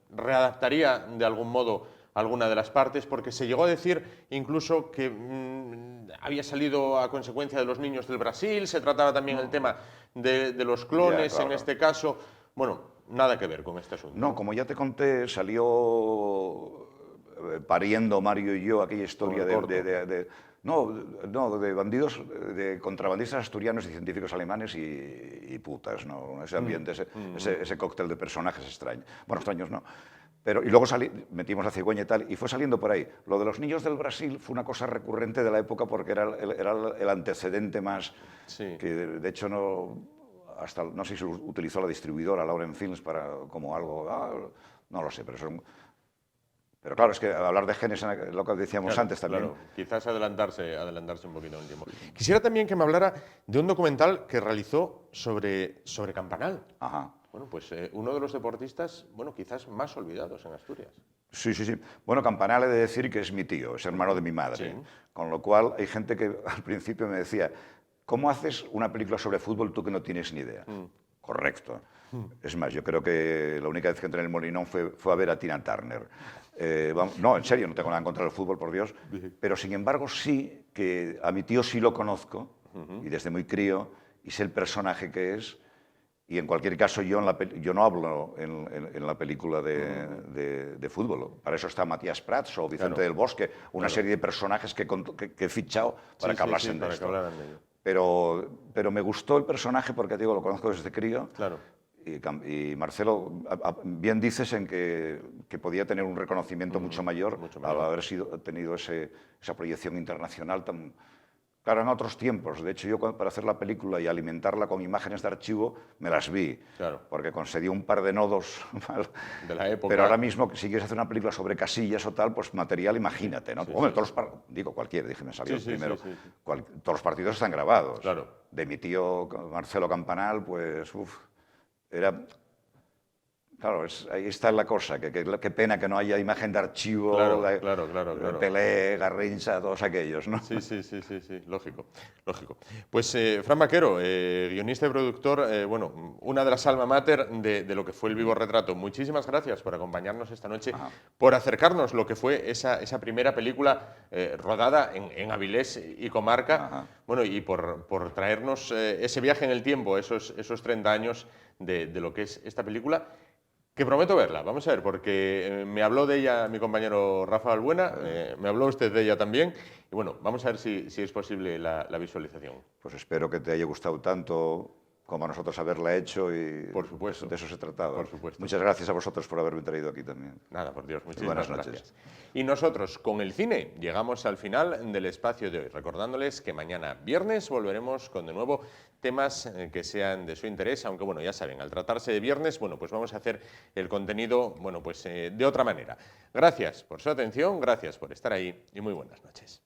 readaptaría de algún modo alguna de las partes, porque se llegó a decir incluso que había salido a consecuencia de los niños del Brasil, se trataba también el tema de los clones, Ya, claro. en este caso. Bueno, nada que ver con este asunto. No, como ya te conté, salió pariendo Mario y yo aquella historia Con el corto. de bandidos, de contrabandistas asturianos y científicos alemanes y putas, ¿no? Ese ambiente, ese cóctel de personajes extraños. Bueno, extraños no. Pero, y luego metimos la cigüeña y tal, y fue saliendo por ahí. Lo de los niños del Brasil fue una cosa recurrente de la época porque era el antecedente más, Sí. que de hecho no sé si lo utilizó la distribuidora Lauren Films como algo, no lo sé, pero claro, es que hablar de genes, lo que decíamos Claro, antes también. claro. Quizás adelantarse un poquito en el tiempo. Quisiera también que me hablara de un documental que realizó sobre Campanal. Ajá. Bueno, pues uno de los deportistas, bueno, quizás más olvidados en Asturias. Sí, sí, sí. Bueno, Campanal he de decir que es mi tío, es hermano de mi madre. Sí. Con lo cual hay gente que al principio me decía, ¿cómo haces una película sobre fútbol tú que no tienes ni idea? Correcto. Es más, yo creo que la única vez que entré en el Molinón fue a ver a Tina Turner. No, en serio, no tengo nada en contra del fútbol, por Dios. Pero sin embargo sí que a mi tío sí lo conozco, y desde muy crío, y sé el personaje que es. Y en cualquier caso yo no hablo en la película de fútbol. Para eso está Matías Prats o Vicente Claro. del Bosque, una serie de personajes que he fichado para que hablasen de para esto. que hablaran de ello. Pero me gustó el personaje porque, digo, lo conozco desde crío. Claro. Y Marcelo, bien dices en que podía tener un reconocimiento mucho mayor al haber tenido esa proyección internacional tan... Claro, en otros tiempos. De hecho, yo para hacer la película y alimentarla con imágenes de archivo, me las vi. Claro. Porque conseguí un par de nodos. De la época. Pero ahora mismo, si quieres hacer una película sobre Casillas o tal, pues material, imagínate, ¿no? Hombre, cualquier, dije, me salió primero. sí. Todos los partidos están grabados. Claro. De mi tío Marcelo Campanal, pues, era... Claro, ahí está la cosa, qué pena que no haya imagen de archivo, Claro. Pelé, Garrincha, todos aquellos, ¿no? Sí, lógico. Pues Fran Vaquero, guionista y productor, bueno, una de las alma mater de lo que fue El Vivo Retrato. Muchísimas gracias por acompañarnos esta noche, por acercarnos lo que fue esa primera película rodada en Avilés y comarca, bueno, y por traernos ese viaje en el tiempo, esos 30 años de lo que es esta película. Que prometo verla, vamos a ver, porque me habló de ella mi compañero Rafa Balbuena, me habló usted de ella también, y bueno, vamos a ver si es posible la visualización. Pues espero que te haya gustado tanto como a nosotros haberla hecho y Por supuesto. de eso se trataba. Por supuesto. Muchas gracias a vosotros por haberme traído aquí también. Nada, por Dios, muchísimas Buenas noches. gracias. Y nosotros, con el cine, llegamos al final del espacio de hoy, recordándoles que mañana viernes volveremos con de nuevo temas que sean de su interés, aunque bueno, ya saben, al tratarse de viernes, bueno, pues vamos a hacer el contenido, bueno, pues de otra manera. Gracias por su atención, gracias por estar ahí y muy buenas noches.